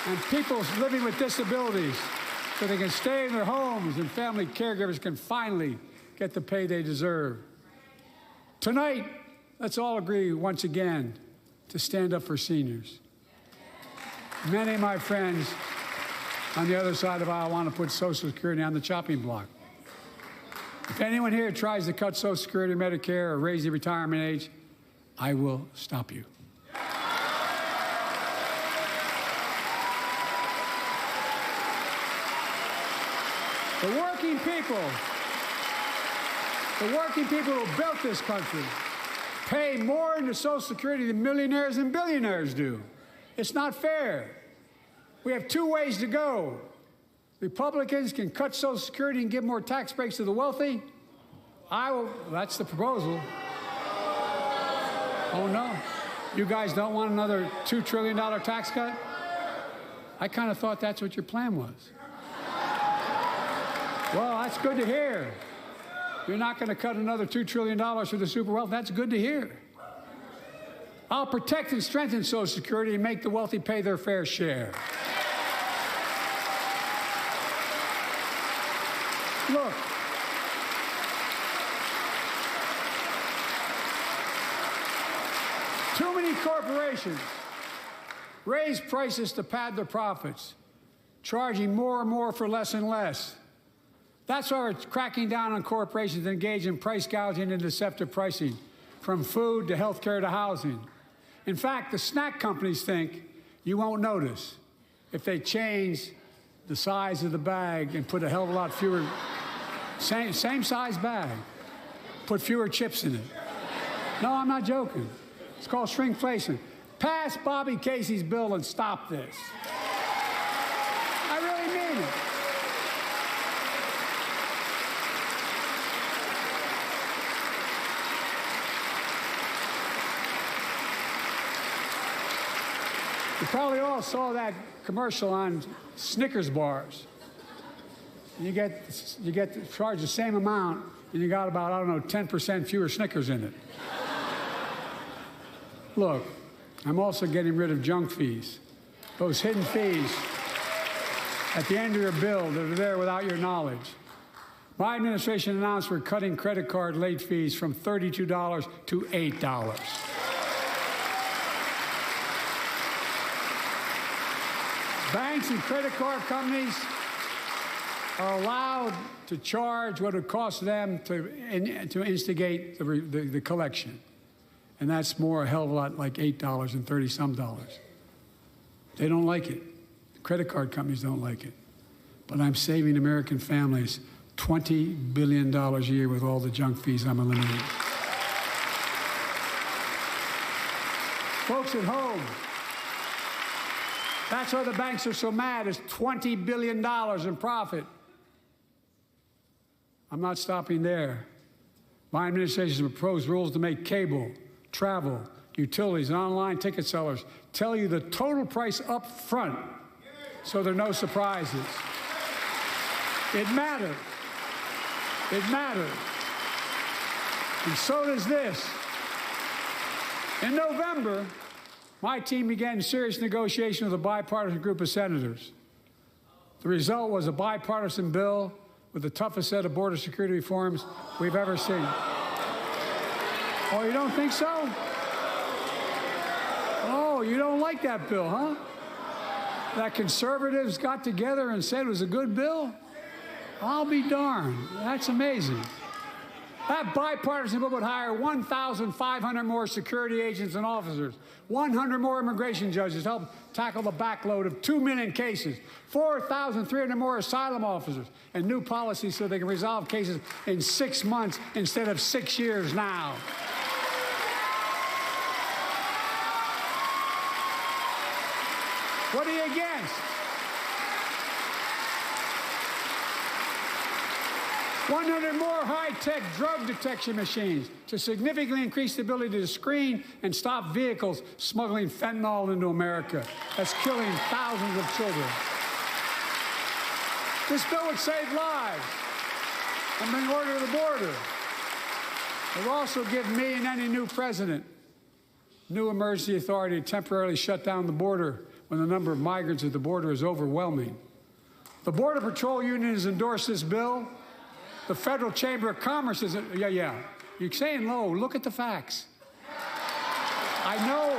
and people living with disabilities so they can stay in their homes and family caregivers can finally get the pay they deserve. Tonight, let's all agree once again to stand up for seniors. Many of my friends on the other side of the aisle want to put Social Security on the chopping block. If anyone here tries to cut Social Security, Medicare, or raise the retirement age, I will stop you. The working people who built this country pay more into Social Security than millionaires and billionaires do. It's not fair. We have two ways to go. Republicans can cut Social Security and give more tax breaks to the wealthy. That's the proposal. Oh no, you guys don't want another $2 trillion tax cut? I kind of thought that's what your plan was. Well, that's good to hear. You're not going to cut another $2 trillion for the super wealthy. That's good to hear. I'll protect and strengthen Social Security and make the wealthy pay their fair share. Look, too many corporations raise prices to pad their profits, charging more and more for less and less. That's why we're cracking down on corporations that engage in price gouging and deceptive pricing, from food to health care to housing. In fact, the snack companies think you won't notice if they change the size of the bag and put a hell of a lot fewer, same size bag, put fewer chips in it. No, I'm not joking. It's called shrinkflation. Pass Bobby Casey's bill and stop this. I really mean it. You probably all saw that commercial on Snickers bars. You get charged the same amount, and you got about, I don't know, 10% fewer Snickers in it. Look, I'm also getting rid of junk fees, those hidden fees at the end of your bill that are there without your knowledge. My administration announced we're cutting credit card late fees from $32 to $8. Banks and credit card companies are allowed to charge what it costs them to instigate the collection. And that's more a hell of a lot like $8 and 30-some dollars. They don't like it. The credit card companies don't like it. But I'm saving American families $20 billion a year with all the junk fees I'm eliminating. Folks at home, that's why the banks are so mad. It's $20 billion in profit. I'm not stopping there. My administration has proposed rules to make cable, travel, utilities, and online ticket sellers tell you the total price up front so there are no surprises. It matters. It matters. And so does this. In November, my team began serious negotiation with a bipartisan group of senators. The result was a bipartisan bill with the toughest set of border security reforms we've ever seen. Oh, you don't think so? Oh, you don't like that bill, huh? That conservatives got together and said it was a good bill? I'll be darned. That's amazing. That bipartisan bill would hire 1,500 more security agents and officers, 100 more immigration judges to help tackle the backload of 2 million cases, 4,300 more asylum officers, and new policies so they can resolve cases in 6 months instead of 6 years now. What are you against? 100 more high-tech drug detection machines to significantly increase the ability to screen and stop vehicles smuggling fentanyl into America. That's killing thousands of children. This bill would save lives and bring order to the border. It will also give me and any new president new emergency authority to temporarily shut down the border when the number of migrants at the border is overwhelming. The Border Patrol Union has endorsed this bill. The Federal Chamber of Commerce is, yeah. You're saying low. Look at the facts. I know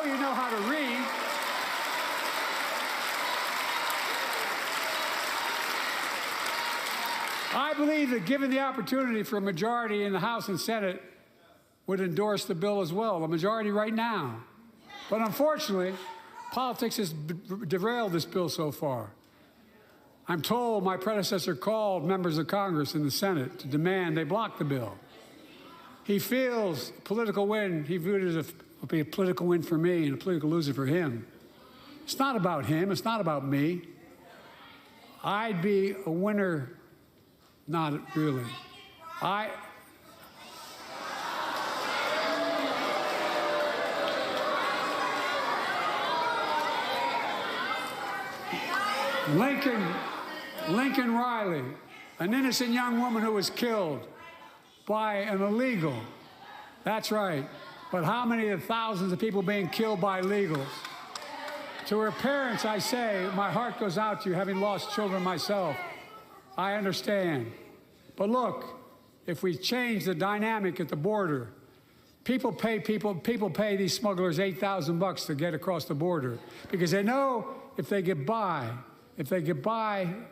you know how to read. I believe that given the opportunity for a majority in the House and Senate would endorse the bill as well, a majority right now. But unfortunately, politics has derailed this bill so far. I'm told my predecessor called members of Congress in the Senate to demand they block the bill. He feels political win, he viewed it as a political win for me and a political loser for him. It's not about him, it's not about me. I'd be a winner, not really. Lincoln Riley, an innocent young woman who was killed by an illegal. That's right. But how many of the thousands of people being killed by illegals? To her parents, I say, my heart goes out to you, having lost children myself. I understand. But look, if we change the dynamic at the border, people pay these smugglers $8,000 to get across the border because they know if they get by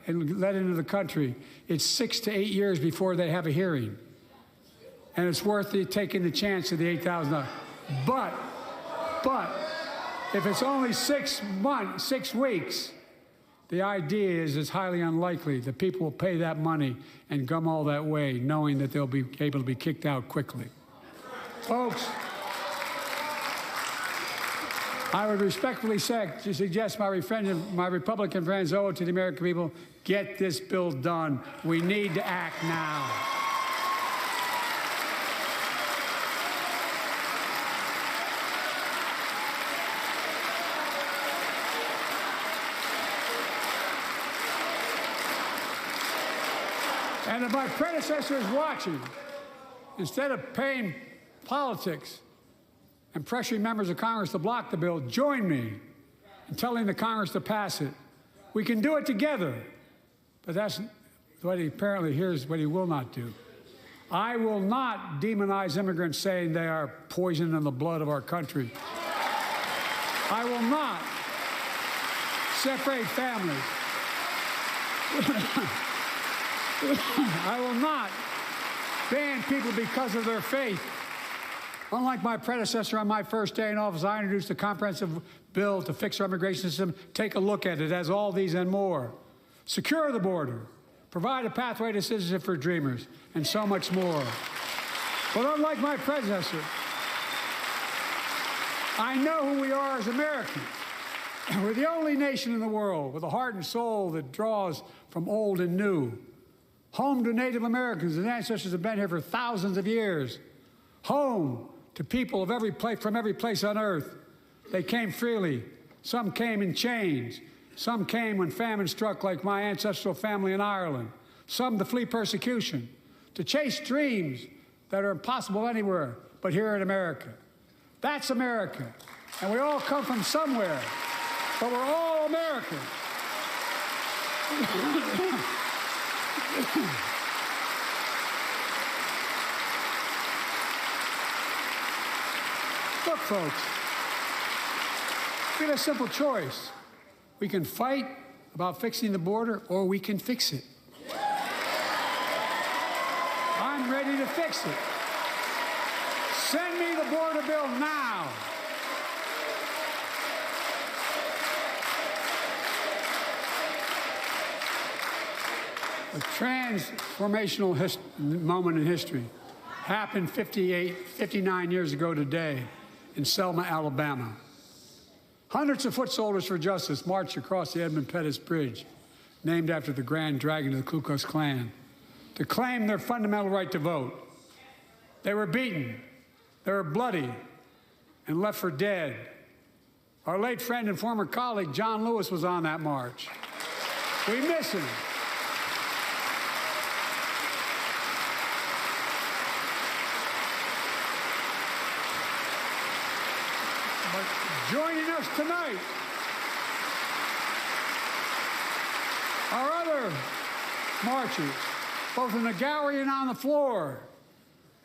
and let into the country, it's 6 to 8 years before they have a hearing. And it's worth taking the chance of the $8,000. But if it's only 6 weeks, the idea is it's highly unlikely that people will pay that money and come all that way, knowing that they'll be able to be kicked out quickly. Folks, I would respectfully suggest my Republican friends owe it to the American people, get this bill done. We need to act now. And if my predecessor is watching, instead of paying politics and pressuring members of Congress to block the bill, join me in telling the Congress to pass it. We can do it together. But that's what here's what he will not do. I will not demonize immigrants saying they are poison in the blood of our country. I will not separate families. I will not ban people because of their faith. Unlike my predecessor on my first day in office, I introduced a comprehensive bill to fix our immigration system. Take a look at it. It has all these and more. Secure the border. Provide a pathway to citizenship for dreamers, and so much more. But unlike my predecessor, I know who we are as Americans. We're the only nation in the world with a heart and soul that draws from old and new. Home to Native Americans, whose ancestors have been here for thousands of years. Home to people of from every place on earth. They came freely. Some came in chains. Some came when famine struck, like my ancestral family in Ireland. Some to flee persecution, to chase dreams that are impossible anywhere but here in America. That's America. And we all come from somewhere, but we're all Americans. Look, folks, we have a simple choice. We can fight about fixing the border, or we can fix it. I'm ready to fix it. Send me the border bill now. A transformational moment in history happened 59 years ago today in Selma, Alabama. Hundreds of foot soldiers for justice marched across the Edmund Pettus Bridge, named after the Grand Dragon of the Ku Klux Klan, to claim their fundamental right to vote. They were beaten, they were bloody, and left for dead. Our late friend and former colleague, John Lewis, was on that march. We miss him. But joining us tonight other marchers, both in the gallery and on the floor,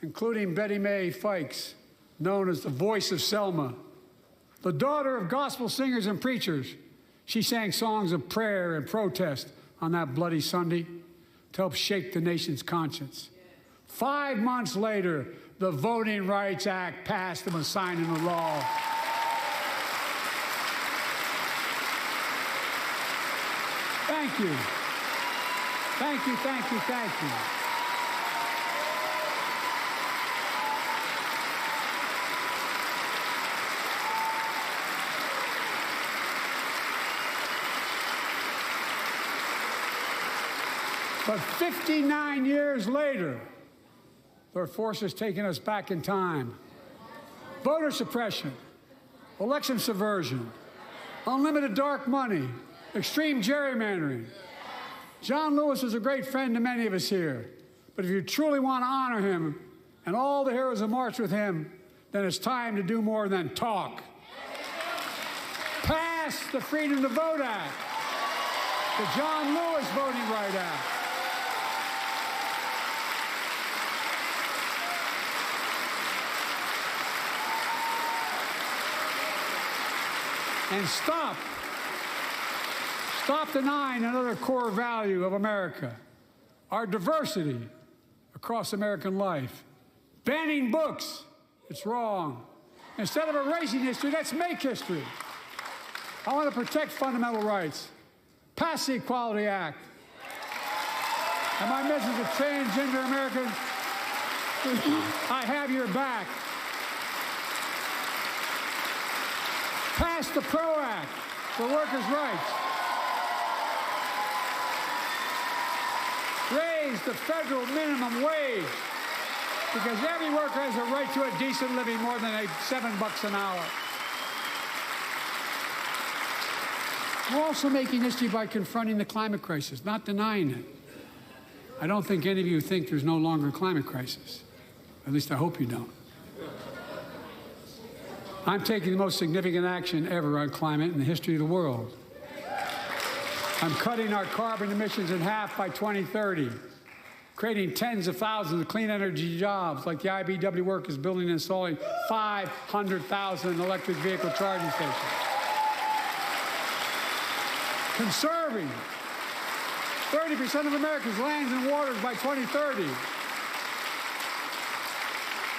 including Betty Mae Fikes, known as the voice of Selma. The daughter of gospel singers and preachers, she sang songs of prayer and protest on that bloody Sunday to help shake the nation's conscience. 5 months later, the Voting Rights Act passed and was signed into law. Thank you. Thank you, thank you, thank you. But 59 years later, there are forces taking us back in time. Voter suppression, election subversion, unlimited dark money, extreme gerrymandering. John Lewis is a great friend to many of us here, but if you truly want to honor him and all the heroes who marched with him, then it's time to do more than talk. Pass the Freedom to Vote Act, the John Lewis Voting Rights Act. And stop denying another core value of America, our diversity across American life. Banning books, it's wrong. Instead of erasing history, let's make history. I want to protect fundamental rights. Pass the Equality Act. And my message to transgender Americans, I have your back. Pass the PRO Act for workers' rights. Raise the federal minimum wage, because every worker has a right to a decent living, more than $7 an hour. We're also making history by confronting the climate crisis, not denying it. I don't think any of you think there's no longer a climate crisis. At least I hope you don't. I'm taking the most significant action ever on climate in the history of the world. I'm cutting our carbon emissions in half by 2030, creating tens of thousands of clean energy jobs, like the IBEW work is building and installing 500,000 electric vehicle charging stations. Conserving 30% of America's lands and waters by 2030.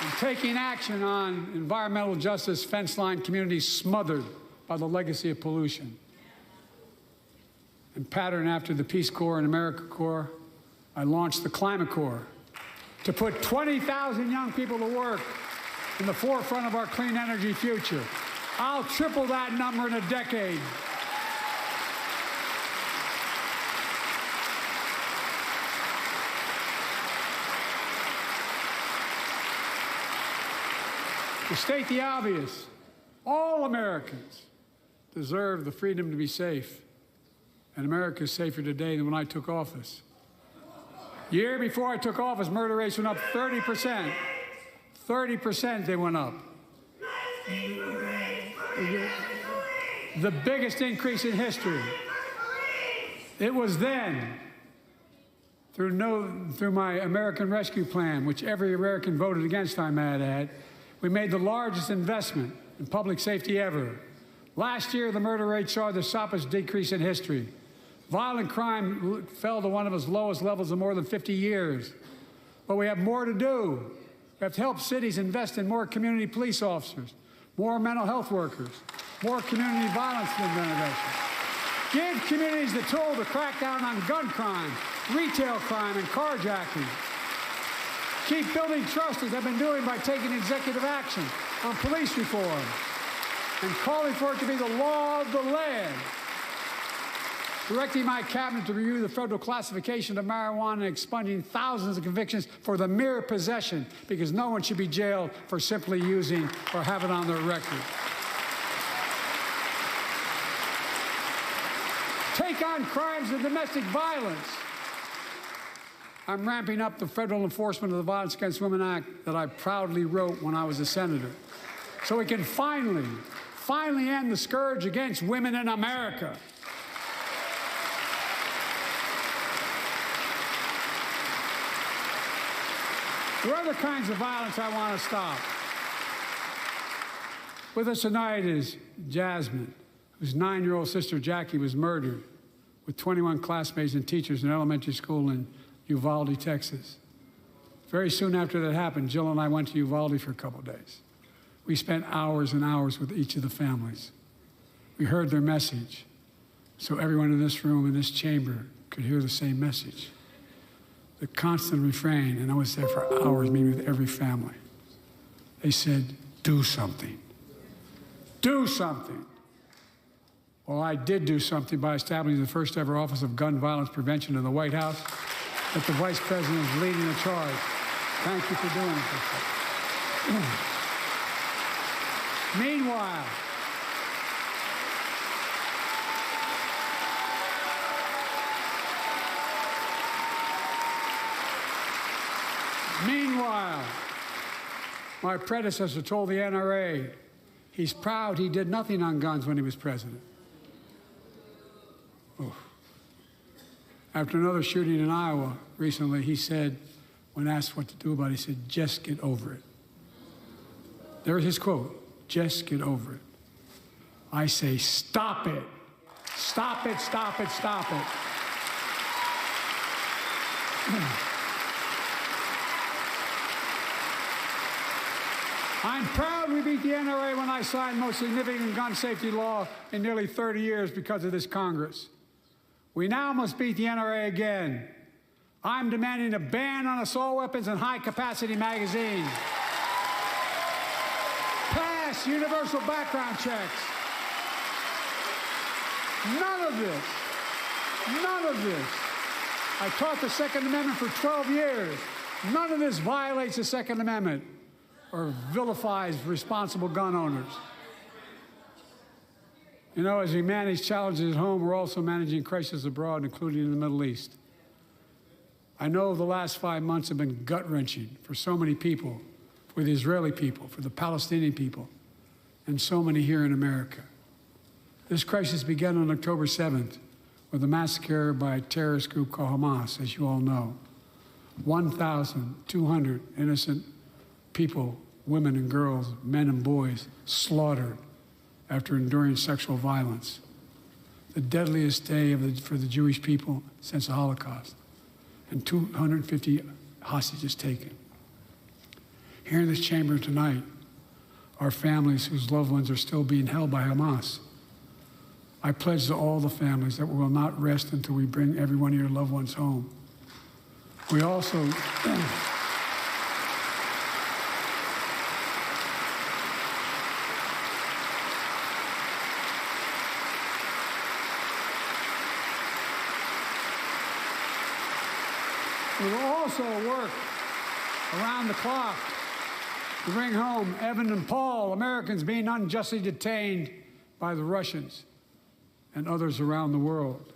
And taking action on environmental justice, fence line communities smothered by the legacy of pollution. And patterned after the Peace Corps and AmeriCorps, I launched the Climate Corps to put 20,000 young people to work in the forefront of our clean energy future. I'll triple that number in a decade. To state the obvious, all Americans deserve the freedom to be safe. And America is safer today than when I took office. Year before I took office, murder rates went up 30%. 30% they went up. The biggest increase in history. It was then, through my American Rescue Plan, which every American voted against, I might add, we made the largest investment in public safety ever. Last year, the murder rate saw the sharpest decrease in history. Violent crime fell to one of its lowest levels in more than 50 years. But we have more to do. We have to help cities invest in more community police officers, more mental health workers, more community violence intervention. Give communities the tool to crack down on gun crime, retail crime, and carjacking. Keep building trust, as I've been doing by taking executive action on police reform and calling for it to be the law of the land. Directing my cabinet to review the federal classification of marijuana and expunging thousands of convictions for the mere possession, because no one should be jailed for simply using or have it on their record. Take on crimes of domestic violence. I'm ramping up the federal enforcement of the Violence Against Women Act that I proudly wrote when I was a senator, so we can finally end the scourge against women in America. There are other kinds of violence I want to stop. With us tonight is Jasmine, whose 9-year-old sister Jackie was murdered with 21 classmates and teachers in an elementary school in Uvalde, Texas. Very soon after that happened, Jill and I went to Uvalde for a couple of days. We spent hours and hours with each of the families. We heard their message, so everyone in this room, in this chamber, could hear the same message. The constant refrain, and I was there for hours meeting with every family. They said, do something. Do something. Well, I did do something by establishing the first ever Office of Gun Violence Prevention in the White House, that the Vice President is leading the charge. Thank you for doing it. Meanwhile, my predecessor told the NRA he's proud he did nothing on guns when he was president. Oof. After another shooting in Iowa recently, he said, when asked what to do about it, he said, just get over it. There's his quote, just get over it. I say, stop it. Stop it, stop it, stop it. I'm proud we beat the NRA when I signed the most significant gun safety law in nearly 30 years because of this Congress. We now must beat the NRA again. I'm demanding a ban on assault weapons and high-capacity magazines. Pass universal background checks. None of this. I taught the Second Amendment for 12 years. None of this violates the Second Amendment or vilifies responsible gun owners. You know, as we manage challenges at home, we're also managing crises abroad, including in the Middle East. I know the last 5 months have been gut-wrenching for so many people, for the Israeli people, for the Palestinian people, and so many here in America. This crisis began on October 7th with a massacre by a terrorist group called Hamas, as you all know. 1,200 innocent people, women and girls, men and boys, slaughtered after enduring sexual violence. The deadliest day for the Jewish people since the Holocaust. And 250 hostages taken. Here in this chamber tonight are families whose loved ones are still being held by Hamas. I pledge to all the families that we will not rest until we bring every one of your loved ones home. We also We will also work around the clock to bring home Evan and Paul, Americans being unjustly detained by the Russians and others around the world.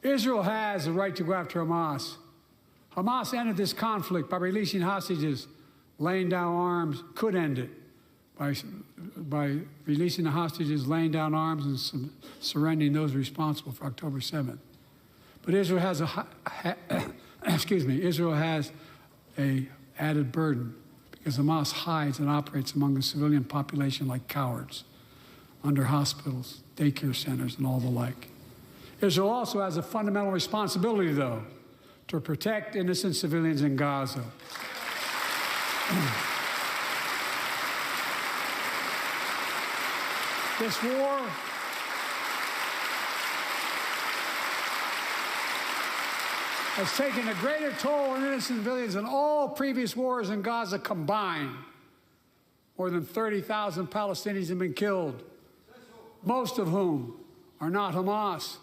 Israel has the right to go after Hamas. Hamas ended this conflict by releasing hostages, laying down arms, could end it by releasing the hostages, laying down arms, and surrendering those responsible for October 7th. But Israel has Israel has an added burden because Hamas hides and operates among the civilian population like cowards, under hospitals, daycare centers, and all the like. Israel also has a fundamental responsibility, though, to protect innocent civilians in Gaza. This war has taken a greater toll on innocent civilians than all previous wars in Gaza combined. More than 30,000 Palestinians have been killed, most of whom are not Hamas.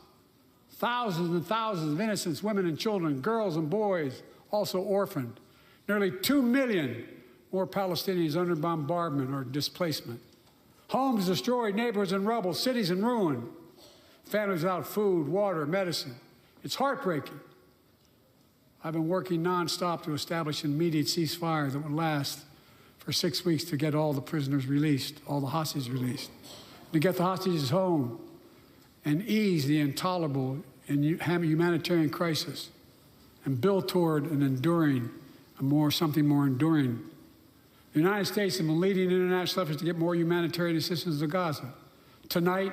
Thousands and thousands of innocents, women and children, girls and boys, also orphaned. Nearly 2 million more Palestinians under bombardment or displacement. Homes destroyed, neighborhoods in rubble, cities in ruin. Families without food, water, medicine. It's heartbreaking. I've been working nonstop to establish an immediate ceasefire that would last for 6 weeks to get all the prisoners released, all the hostages released, to get the hostages home and ease the intolerable and humanitarian crisis and build toward an enduring something more enduring. The United States has been leading international efforts to get more humanitarian assistance to Gaza. Tonight,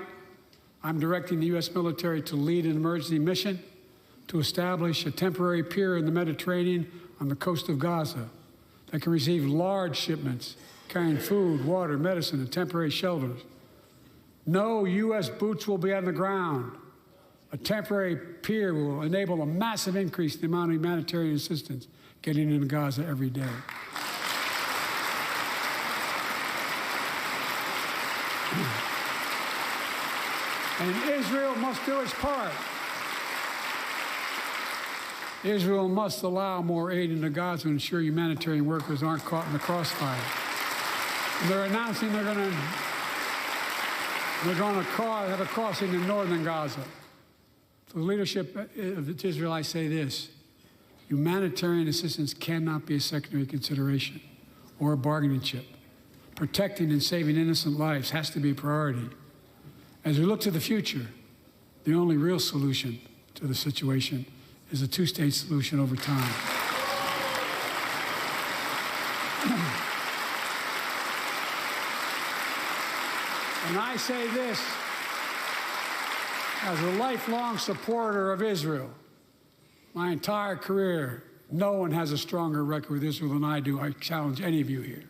I'm directing the U.S. military to lead an emergency mission to establish a temporary pier in the Mediterranean on the coast of Gaza that can receive large shipments carrying food, water, medicine, and temporary shelters. No U.S. boots will be on the ground. A temporary pier will enable a massive increase in the amount of humanitarian assistance getting into Gaza every day. And Israel must do its part. Israel must allow more aid into Gaza to ensure humanitarian workers aren't caught in the crossfire. And they're announcing they're going to have a crossing in northern Gaza. For the leadership of Israel, I say this: humanitarian assistance cannot be a secondary consideration or a bargaining chip. Protecting and saving innocent lives has to be a priority. As we look to the future, the only real solution to the situation is a two-state solution over time. And I say this as a lifelong supporter of Israel. My entire career, no one has a stronger record with Israel than I do. I challenge any of you here.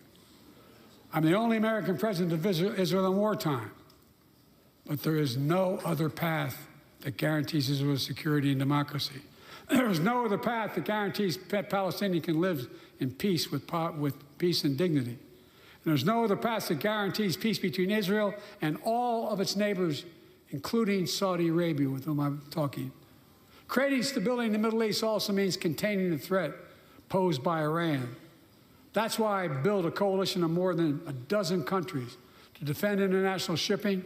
I'm the only American president of Israel in wartime. But there is no other path that guarantees Israel's security and democracy. There is no other path that guarantees Palestinians can live in peace with peace and dignity. And there's no other path that guarantees peace between Israel and all of its neighbors, including Saudi Arabia, with whom I'm talking. Creating stability in the Middle East also means containing the threat posed by Iran. That's why I built a coalition of more than a dozen countries to defend international shipping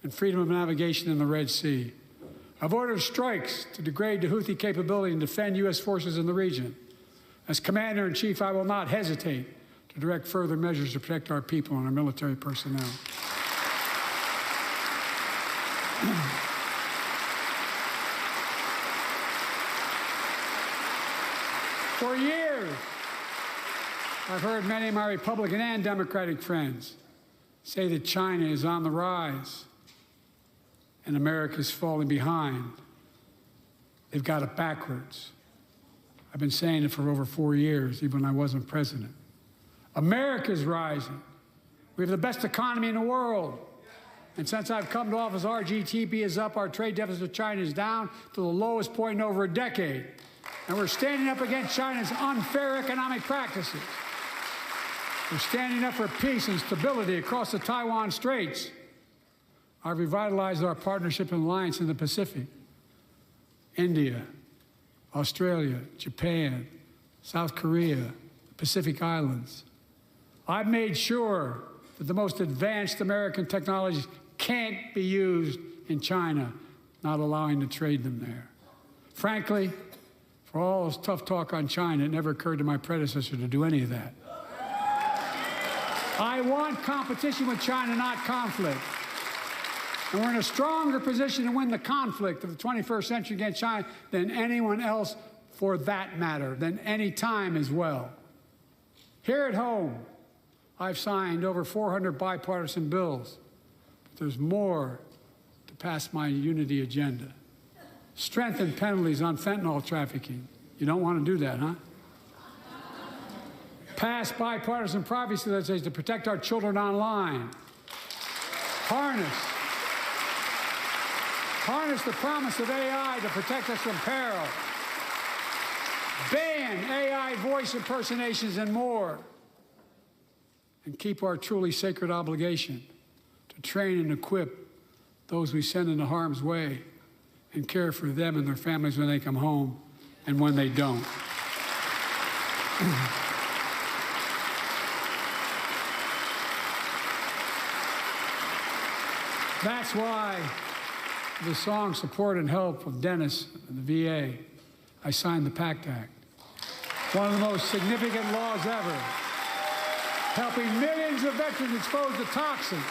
and freedom of navigation in the Red Sea. I've ordered strikes to degrade the Houthi capability and defend U.S. forces in the region. As Commander-in-Chief, I will not hesitate to direct further measures to protect our people and our military personnel. For years, I've heard many of my Republican and Democratic friends say that China is on the rise and America's falling behind. They've got it backwards. I've been saying it for over 4 years, even when I wasn't president. America's rising. We have the best economy in the world. And since I've come to office, our GDP is up, our trade deficit with China is down to the lowest point in over a decade. And we're standing up against China's unfair economic practices. We're standing up for peace and stability across the Taiwan Straits. I've revitalized our partnership and alliance in the Pacific. India, Australia, Japan, South Korea, the Pacific Islands. I've made sure that the most advanced American technologies can't be used in China, not allowing to trade them there. Frankly, for all this tough talk on China, it never occurred to my predecessor to do any of that. I want competition with China, not conflict. And we're in a stronger position to win the conflict of the 21st century against China than anyone else, for that matter, than any time as well. Here at home, I've signed over 400 bipartisan bills, but there's more to pass my unity agenda. Strengthen penalties on fentanyl trafficking. You don't want to do that, huh? Pass bipartisan privacy legislation to protect our children online. Harness the promise of AI to protect us from peril. Ban AI voice impersonations and more. And keep our truly sacred obligation to train and equip those we send into harm's way and care for them and their families when they come home and when they don't. That's why the song Support and Help of Dennis and the VA, I signed the PACT Act. One of the most significant laws ever, helping millions of veterans exposed to toxins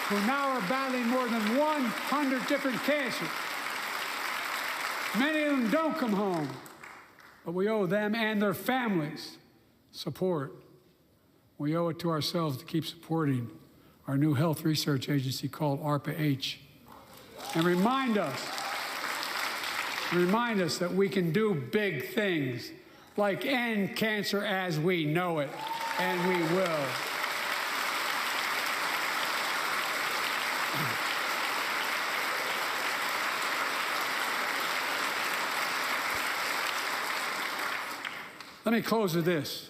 who now are battling more than 100 different cancers. Many of them don't come home. but we owe them and their families support. We owe it to ourselves to keep supporting our new health research agency called ARPA-H, and remind us that we can do big things like end cancer as we know it, and we will. Let me close with this.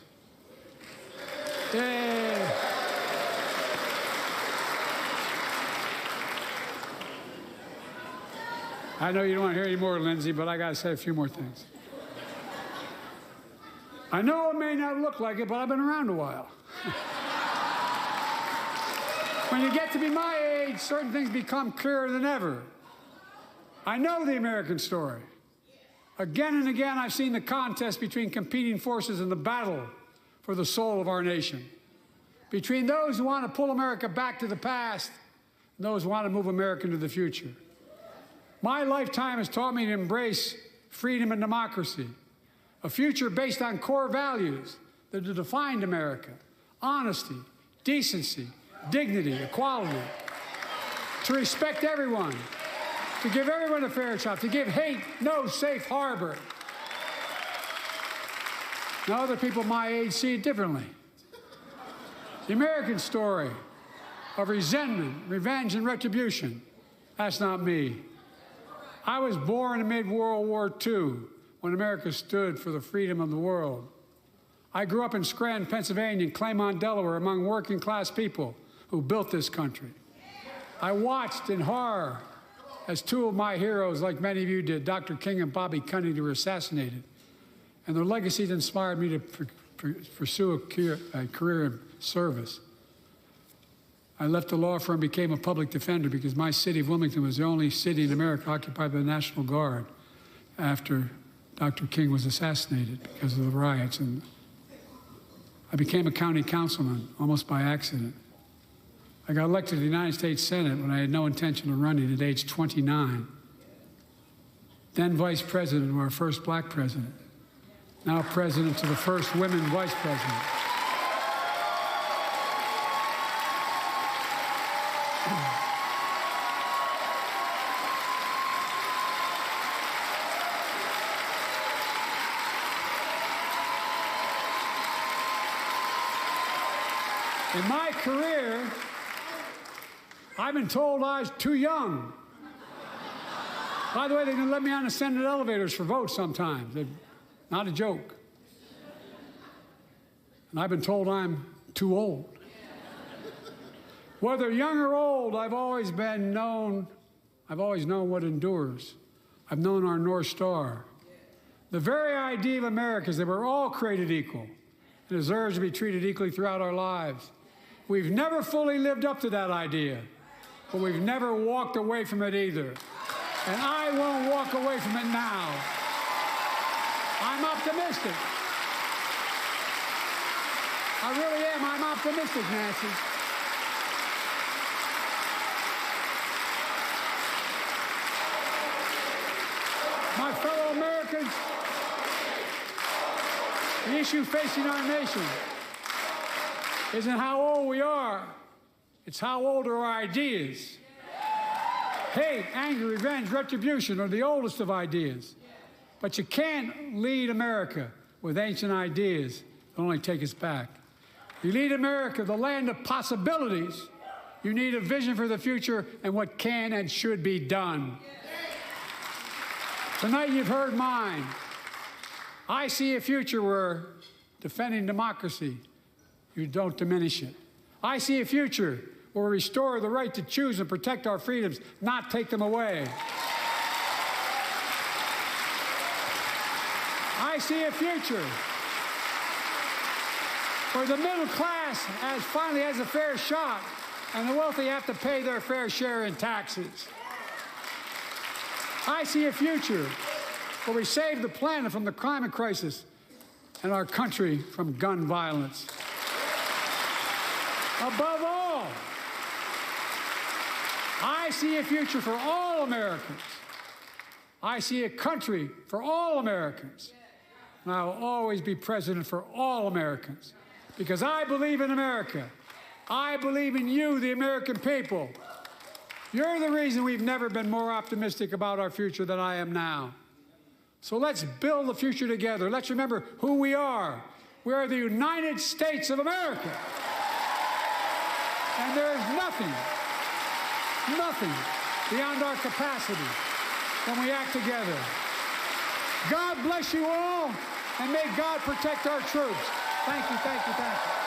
Yay. I know you don't want to hear any more, Lindsay, but I got to say a few more things. I know it may not look like it, but I've been around a while. When you get to be my age, certain things become clearer than ever. I know the American story. Again and again, I've seen the contest between competing forces in the battle for the soul of our nation, between those who want to pull America back to the past and those who want to move America into the future. My lifetime has taught me to embrace freedom and democracy, a future based on core values that have defined America: honesty, decency, dignity, equality, to respect everyone, to give everyone a fair shot, to give hate no safe harbor. Now, other people my age see it differently. The American story of resentment, revenge, and retribution, that's not me. I was born amid World War II, when America stood for the freedom of the world. I grew up in Scranton, Pennsylvania, and Claymont, Delaware, among working-class people who built this country. I watched in horror as two of my heroes, like many of you did, Dr. King and Bobby Kennedy, were assassinated. And their legacies inspired me to pursue a career in service. I left the law firm and became a public defender because my city of Wilmington was the only city in America occupied by the National Guard after Dr. King was assassinated because of the riots. And I became a county councilman almost by accident. I got elected to the United States Senate when I had no intention of running at age 29. Then vice president of our first black president. Now president to the first women vice president. In my career, I've been told I was too young. By the way, they didn't let me on the Senate elevators for votes sometimes. Not a joke. And I've been told I'm too old. Whether young or old, I've always known what endures. I've known our North Star. The very idea of America is that we're all created equal and deserves to be treated equally throughout our lives. We've never fully lived up to that idea, but we've never walked away from it either. And I won't walk away from it now. I'm optimistic. I really am. I'm optimistic, Nancy. My fellow Americans, the issue facing our nation isn't how old we are. It's how old are our ideas. Hate, anger, revenge, retribution are the oldest of ideas. But you can't lead America with ancient ideas that only take us back. You lead America, the land of possibilities. You need a vision for the future and what can and should be done. Tonight you've heard mine. I see a future where defending democracy, you don't diminish it. I see a future where we restore the right to choose and protect our freedoms, not take them away. I see a future where the middle class finally has a fair shot and the wealthy have to pay their fair share in taxes. I see a future where we save the planet from the climate crisis and our country from gun violence. Above all, I see a future for all Americans. I see a country for all Americans. and I will always be president for all Americans because I believe in America. I believe in you, the American people. You're the reason we've never been more optimistic about our future than I am now. So let's build the future together. Let's remember who we are. We are the United States of America. And there is nothing beyond our capacity when we act together. God bless you all, and may God protect our troops. Thank you, thank you, thank you.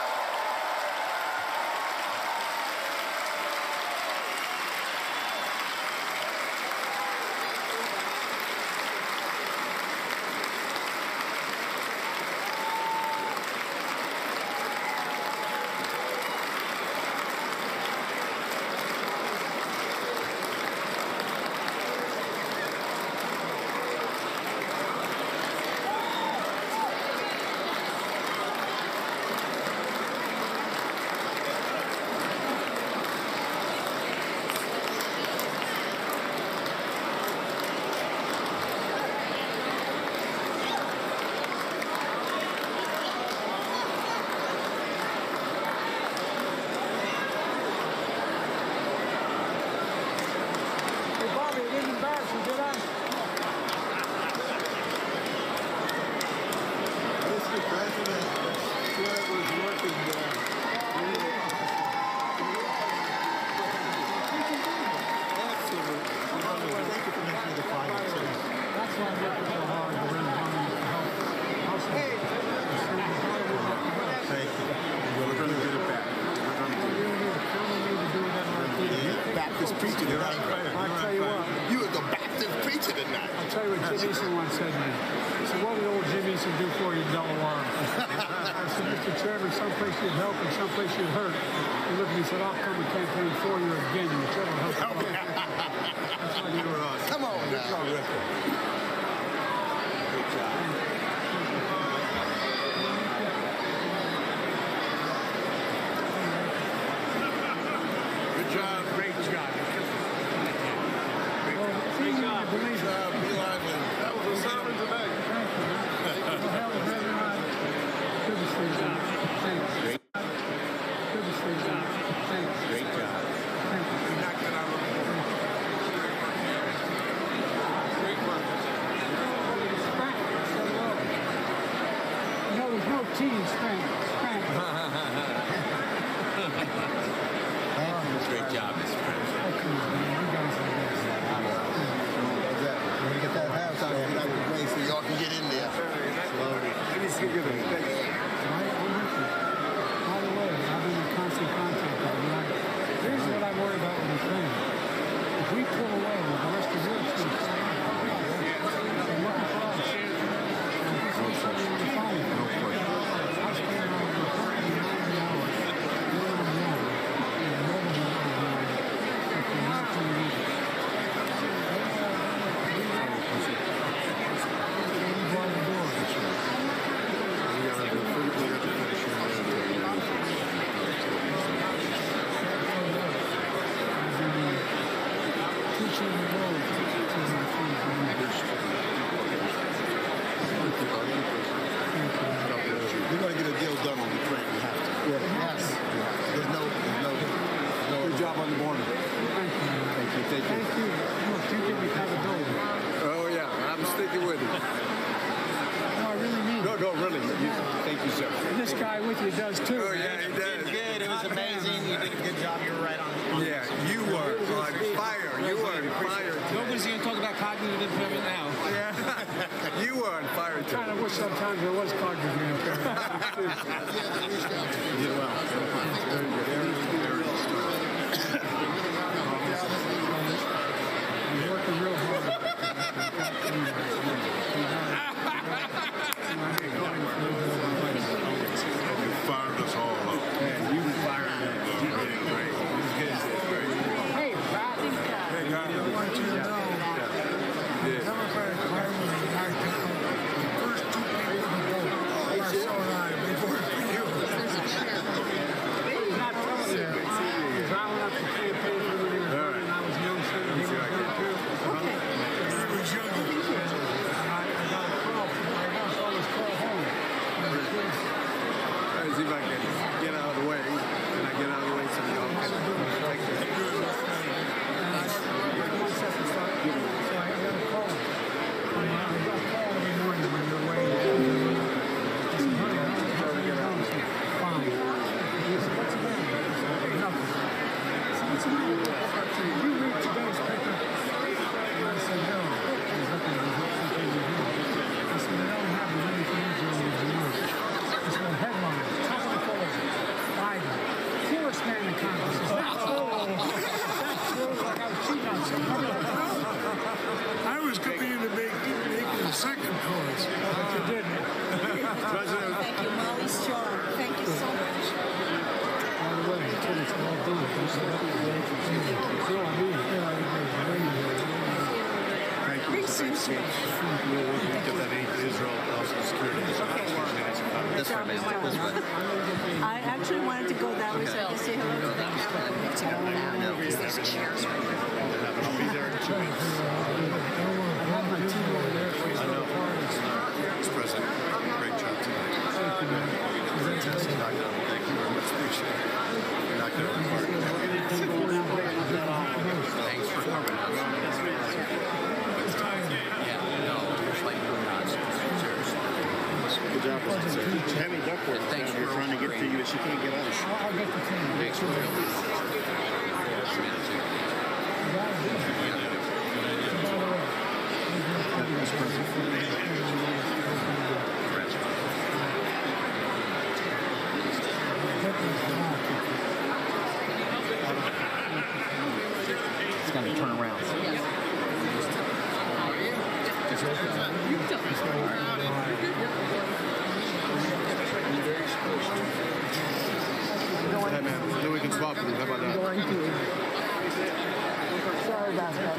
you read today's paper? And I said, no. There's nothing to do. I said, they don't have many things in the news. It's the headline, top of the polls, Biden, poorest man in Congress. Is that true? Is that true? Like I was cheating on somebody. I was coming to make the second course. But you didn't. President. Thank you, Molly Strong. Thank you so much. By the way, until it's all done, don't say that. No, I mean, Big sushi. Give that aid to Israel, also security. This way, ma'am. This way. I actually wanted to go that way so I could say hello to the camera. No, these chairs right there. I'll be there in 2 weeks. I have my team over there. I know. Mr. President, great job tonight. Fantastic. Thank you very much. Appreciate it. You're not going to repart. Thanks for coming out. Good job, officer. Heavy duckwork. Thanks for trying to get to you. She can't get out. I'll get the team. Thanks for It's going to turn around. Hey, man. Then we can swap with you. How about that? Sorry about that.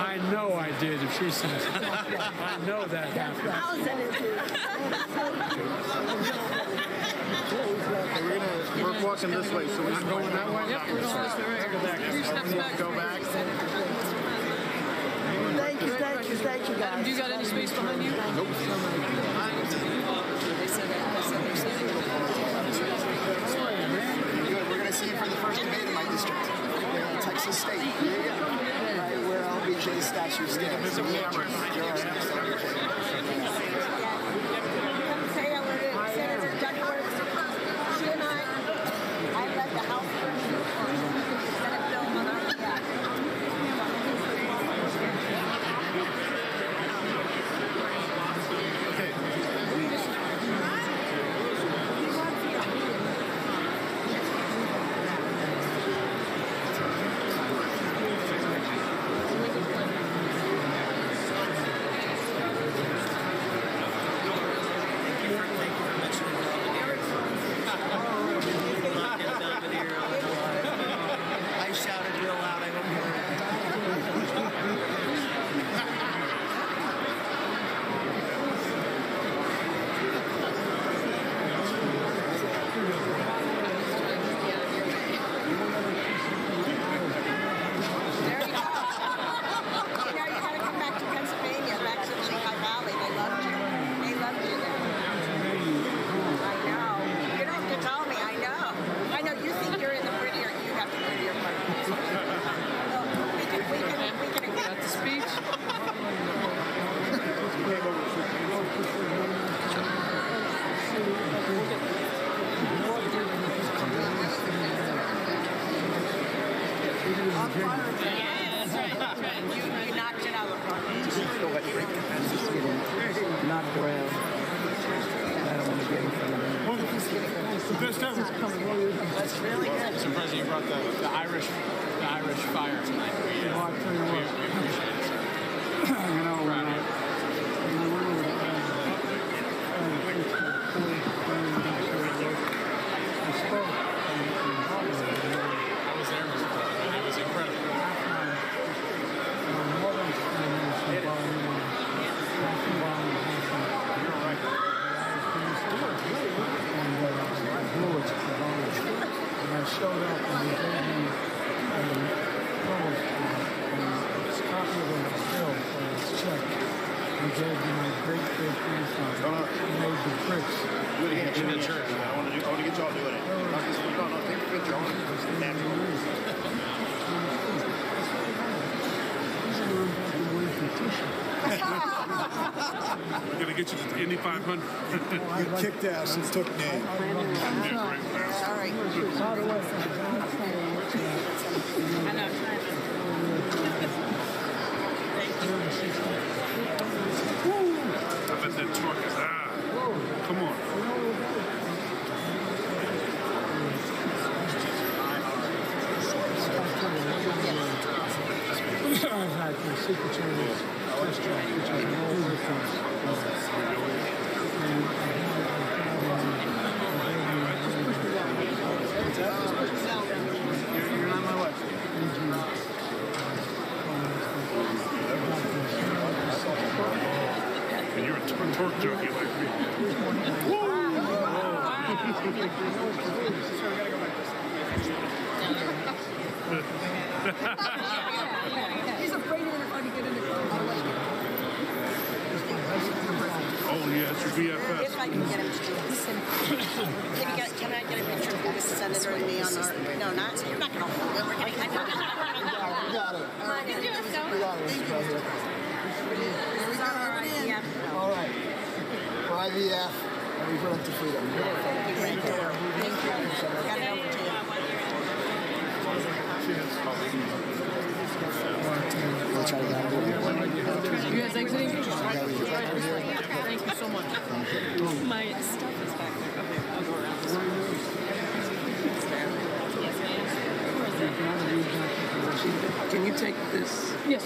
I know I did if she says it. I know that happened. We're walking this way, so we're going that way. Yep, we're going this way right here. Go back. Thank you, guys. Do you got any space behind you? Nope. We're going to see you for the first debate in my district. Texas State. Right where LBJ's statue stands. Say hello to Senator Duckworth. She and I led the House version of the Senate bill on our behalf. I shouted real loud. I don't hear There you go. You know, you gotta come back to Pennsylvania, back to Lehigh Valley. They loved you. They loved you there. I know. You don't have to tell me. I know. I know you think you're in the prettier. You have the prettier part. We can Got the speech? That's right. You knocked it out of the park. Knocked around. I don't want to get in front of them. The best ever. That's really good. Mr. President, you brought the Irish fire tonight. We appreciate it, sir. You know, Proud of you. I spoke I was there, Mr. President. It was incredible. And I showed up and they gave me a copy of the bill for his check. in the church. I want to get y'all doing it. Not just, no, take a picture. I want to natural. We're gonna get you to the Indy 500. You kicked ass and took name. Sorry. I know. I bet that truck is come on. I've had the Secret Service test track, which is an old reference. You're on my way. And you're a torque junkie like me. He's afraid of to get in the car. Oh, yeah, it's your BFF. If I can get him to listen. Can I get a picture of the senator and me on our... No, not... You're not going to hold it. We're getting... We got it. We got it. This is right here. This is our IVF. All right. For IVF and reproductive freedom. Thank you. Thank you. Got it over to you. We'll try to get it. You guys exiting? Thank you so much. My stuff is back there. Okay, I'll go around. Can you take this? Yes.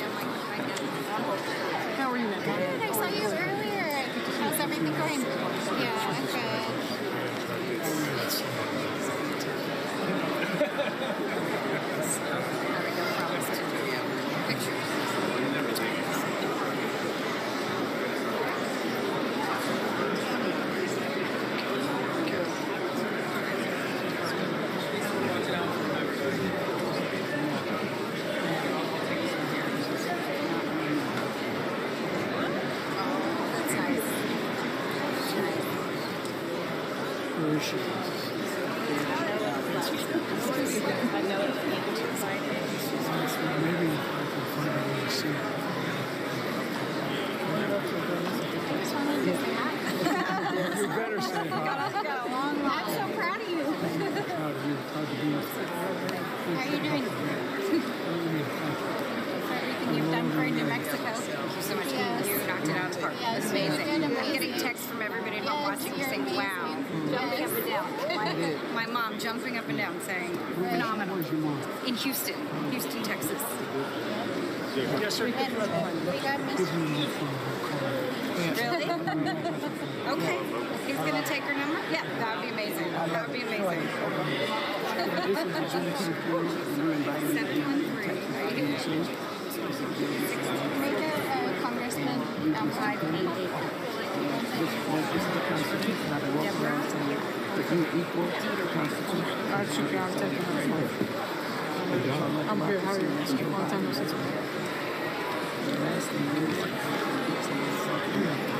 How are you, ma'am? I saw you earlier. How's everything going? Yeah, good. You better say hi. I'm so proud of you. Proud of you. Proud to be with you. How are you doing? For everything you've done for New Mexico. Thank you so much. Yes. You knocked it out of the park. Yes, It's amazing. you did I'm getting texts from everybody at home watching you saying, wow. Jumping up and down. My mom jumping up and down saying, phenomenal. In Houston, Texas. Yes, sir. We got Miss. Really? Okay. He's going to take her number? Yeah, that would be amazing. That would be amazing. 713. Make a congressman outside. Deborah? I'm good. How are you? Long time no see.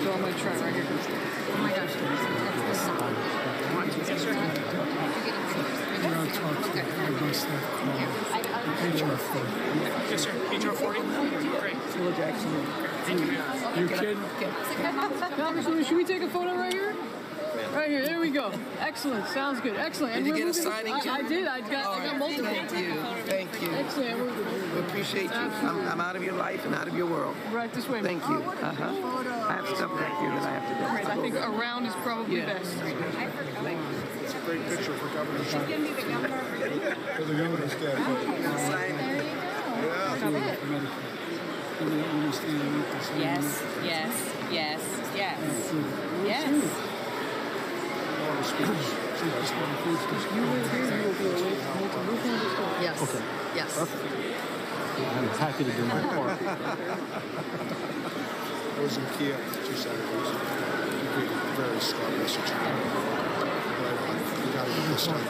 So I'm going to try right here. Oh my gosh. That's the song. Yes, sir. Yes, sir. HR 40. Great. Thank you, man. You kidding? Congresswoman, should we take a photo right here? Right here. There we go. Excellent. Sounds good. Excellent. Did you get a signing? I did. I got multiple. Thank you. Thank you. Excellent. We appreciate you. I'm out of your life and out of your world. Right this way. Thank you. I have stuff back here that I have to do. Right, I think around is probably best. It's a great picture for governor. For the governor's day. Yes, yes, yes, yes. Yes. Yes. Okay. Yes. Perfect. I'm happy to do my part. I was in Kiev 2 Saturdays. You gave a very strong message. Right on. You got to get this done.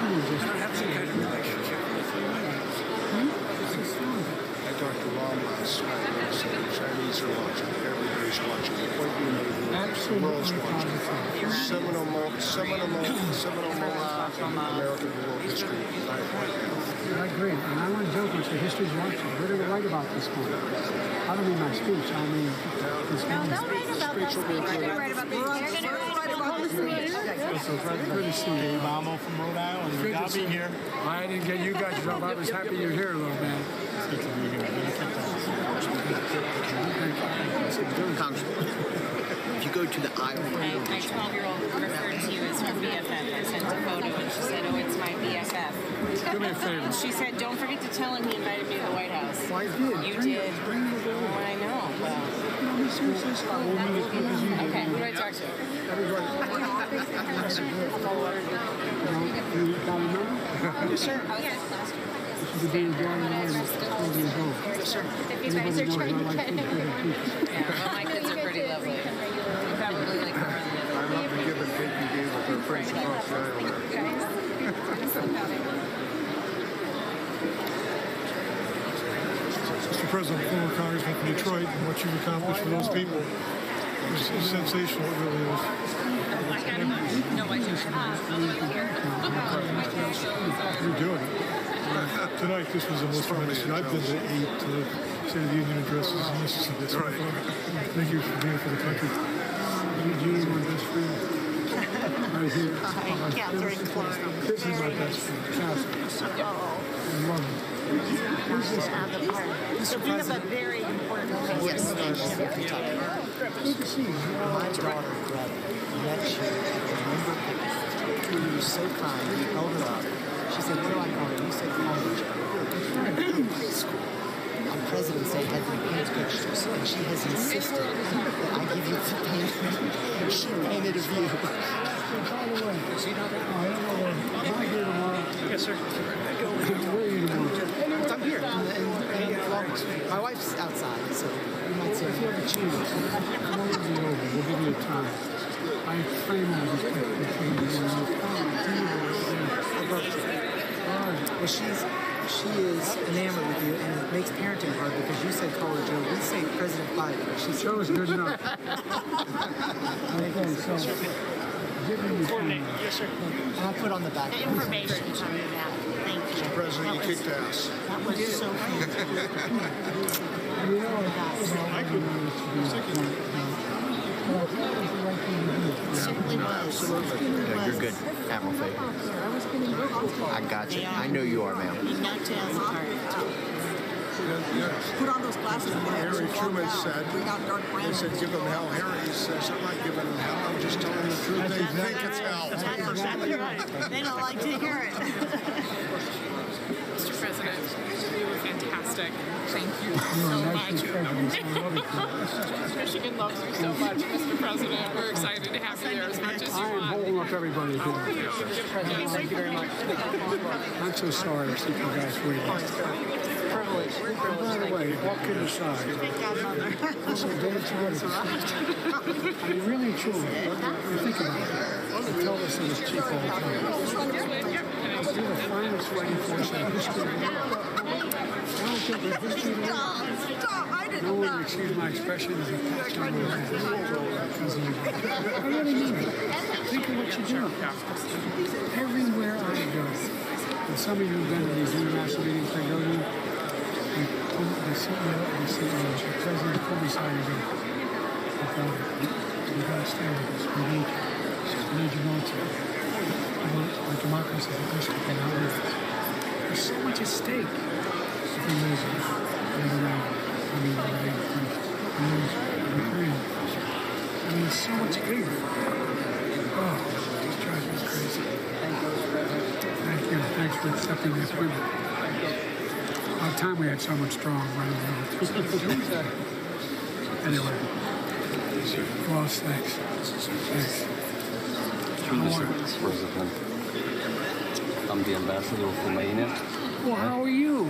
Have some kind of relationship. I talked to Ron last night. He said Chinese are The world's watching. Seminal moment in American world history right now. I agree, and I want to joke and say history's watching. We're going to write about this one. I don't mean my speech. I mean this No, they'll write about that speech. They're going to write about the speech. Good to see you. Dave Amo from Rhode Island. Good I'll to be see here. I didn't get you guys up. I was happy you're here, little man. Good to be here. Congressman, if you go to the aisle. My 12-year-old referred to you as her BFF. I sent a photo and she said, oh, it's my BFF. Do me a favor. She said, don't forget to tell him he invited me to the White House. Well, I did. You did. Oh, I know. Okay, who do I talk to? You got a number? Yes, sir. This is the day you're going away. Yes, sir. If you guys are trying to get Yeah, well, my kids are pretty lovely. You probably like her. I love the give and take you gave with her friends across the aisle there. Mr. President, former Congressman from Detroit, and what you've accomplished for those people is sensational. It really is. You're doing it. Tonight, this was the most tremendous. I've been to 8 State of the Union addresses, and this is the best. Right. Thank you for being for the country. Eugene, my best friend. Right here. Catherine Klein. This is my best friend, Catherine. I love her. So we have a very important presentation. Good to see you. My daughter, Greta, met you at the member picture. You were so kind. You held her up. She said, what do I call her? You said, call her Joe. In high school, our President's Day had them paint pictures, and she has insisted that I give you the paint. She painted a view. By the way, am I here tomorrow? Yes, sir. Where are you tomorrow? I'm here in Florence. My wife's outside, so you might see If you her. have a chance, come over to the Oval. We'll give you a time. I frame all these pictures. Well, she is enamored with you, and it makes parenting hard because you said call her Joe. We say President Biden, but she's Joe is good enough. Okay, so give me your time. Yes, sir. and I put on the back. The information's on that. Thank you. Mr. President, you kicked ass. That was so fantastic. You It simply was. Yeah, you're good, Admiral Faye. I got you. I know you are, ma'am. And no tails apart. Put on those glasses. Harry Truman said, he said, give them hell. Harry says, I'm not giving them hell. I'm just telling the truth. They think it's hell. That's exactly right. They don't like to hear it. Mr. President, you were fantastic. Thank you so much. Michigan loves you so much, Mr. President. We're excited to have you there as much as you I am want. holding up everybody here. Mr. President, thank you very much. I'm so sorry to see you guys waiting. By the way, all kidding aside, this is Dave's article. I mean, really, truly, you think about it. They tell us it was cheap all the time. You're the finest fighting force in the history of the world. I don't think the history of the world. No one, excuse my expression, is a patch on my back because of you. I really mean it. Think of what you do. Everywhere I go, and some of you have been to these international meetings I go to, the CEO, the president pulled me aside and goes, you gotta stay with us. We need you not to. Our democracy is the best we can out with. There's so much at stake if we lose it. I mean, it's so much bigger. Oh, it just drives me crazy. Thank you. Thanks for accepting this with me. About time we had someone strong running around. Anyway. Well, thanks. Thanks. President. I'm the ambassador of Romania. Well, how are you?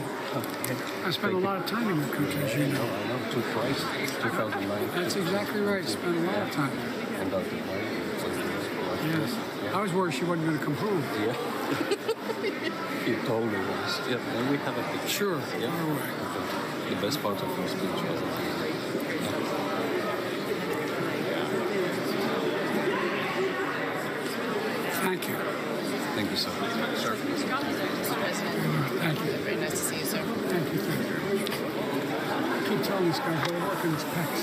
I spent a lot of time in your country, as you know. I know, twice, 2009. That's exactly right. Spent a lot of time. And Yes. I was worried she wasn't going to come home. Yeah. You told me once. Yeah, and we have a picture. Sure. Yeah. The best part of your speech was Thank you. Thank you, sir. Sir. Thank you. Very nice to see you, sir. Thank you. I keep telling this guy, go work in his pecs.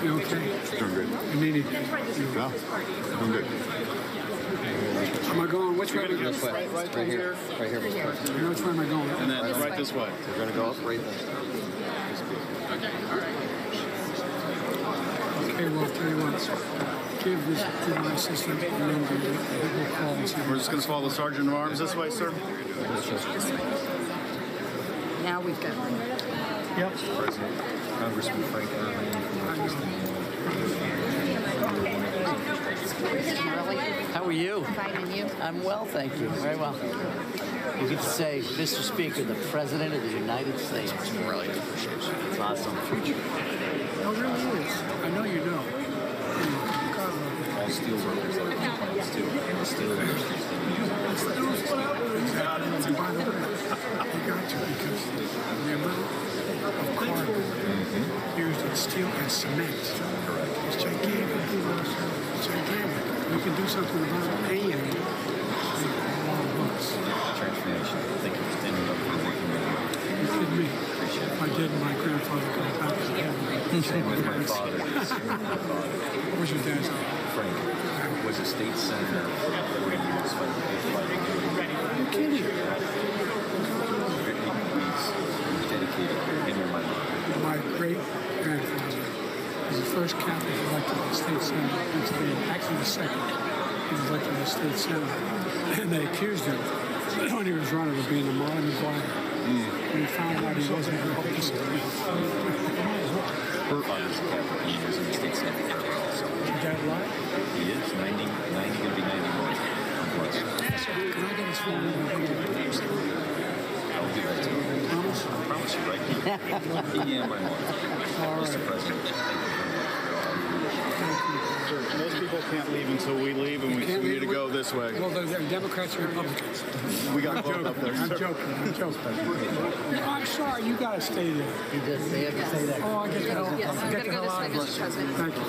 You okay? Doing good. You need it. No, doing good. Am I going? Which way am I going? Right here. Right here. Which way am I going? And then right this way. We're going to go up right there. Okay, well, I'll tell you what. Give this to my assistant and then he will call and see. We're just going to follow the Sergeant of Arms this way, sir. Now we've got one. Yep. Congressman Frank How are you? Fine, and you? I'm well, thank you. Very well. You get to say, Mr. Speaker, the President of the United States. Really appreciate it. It's awesome. No, it really is. I know you know. all steel workers. Steel workers. And by the way, you got to because remember of carbon used in steel and cement. It's gigantic. It's gigantic. We can do something about it and all of us. Transformation. Thank you for standing up for working with you. You kidding me? If I did, my grandfather could have back to heaven. Same with my father. What was your dad's name? Frank was a state senator for 40 years. Are you kidding? Dedicated him and my mom. My great-grandfather was the first Catholic elected to the state senate in Pennsylvania. Actually, the second. He was elected to the state senate. And they accused him when he was running of being a modern McGuire. And he found out he wasn't a Republican. Her father's a Catholic. He was in the state senate also. Your dad right? He is 90, going to be 91. Can I get his phone number? I'll give that to you. Promise? I promise you right now. He and my mom. All right. Mr. President, thank you very much. Sir, most people can't leave until we leave, and we need to go this way. Well, they're Democrats or Republicans. We got both up there, I'm sir. joking. I'm sorry, you got to stay there. You just they have to say that. Oh, I get that. Yes, I'm going to go this way, Mr. President. Thank you.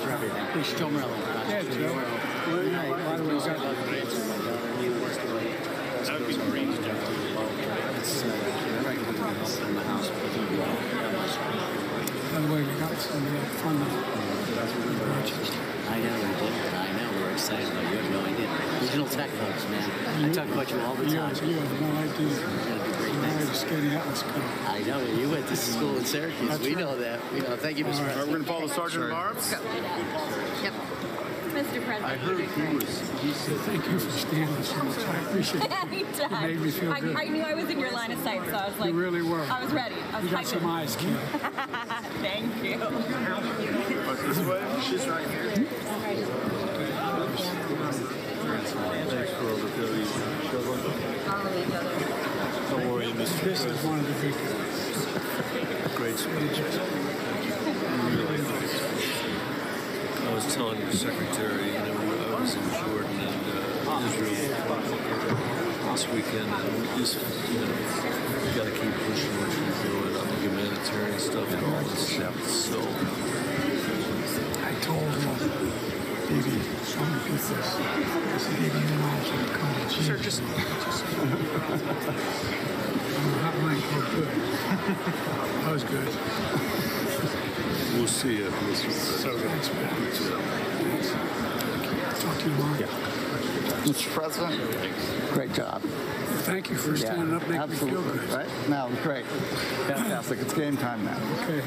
Please, Joe Morello. Yeah, Joe. By the way, you got That'd be great. By the way, we got some funding. I know we did. I know. We're excited about you. You have no idea. Regional tech folks, man. I talk about you all the time. You have no idea. You're going to do great You're things. to scare the Atlas Club. I know. You went to school in Syracuse. That's We right. know that. We know. Thank you, Mr. All right, President. we're going to follow the Sergeant of Arms. Yep. Mr. President. I heard he said Thank you for standing so much. I appreciate it. Anytime. It made me feel good. I knew I was in your line of sight, so I was like, You really were. I was ready. I was You got some eyes, kid. Thank you. This way. She's right here. thanks for all the goodies. How are you, Mr. This is President? one of the big Great speech. Really nice. I was telling the secretary, I was in Jordan and Israel this weekend, and we just, we got to keep pushing what you're doing on the humanitarian stuff and all this stuff. So, I told Baby, so many people. I said, Baby, you know I should come. Sure, just. Hot mic, oh, good. That was good. we'll see you, Mr. President. So good. Thanks, man. Talk to you tomorrow. Mr. President, great job. Thank you for standing up, making me feel good. Right? No, great. Fantastic. It's game time now. Okay.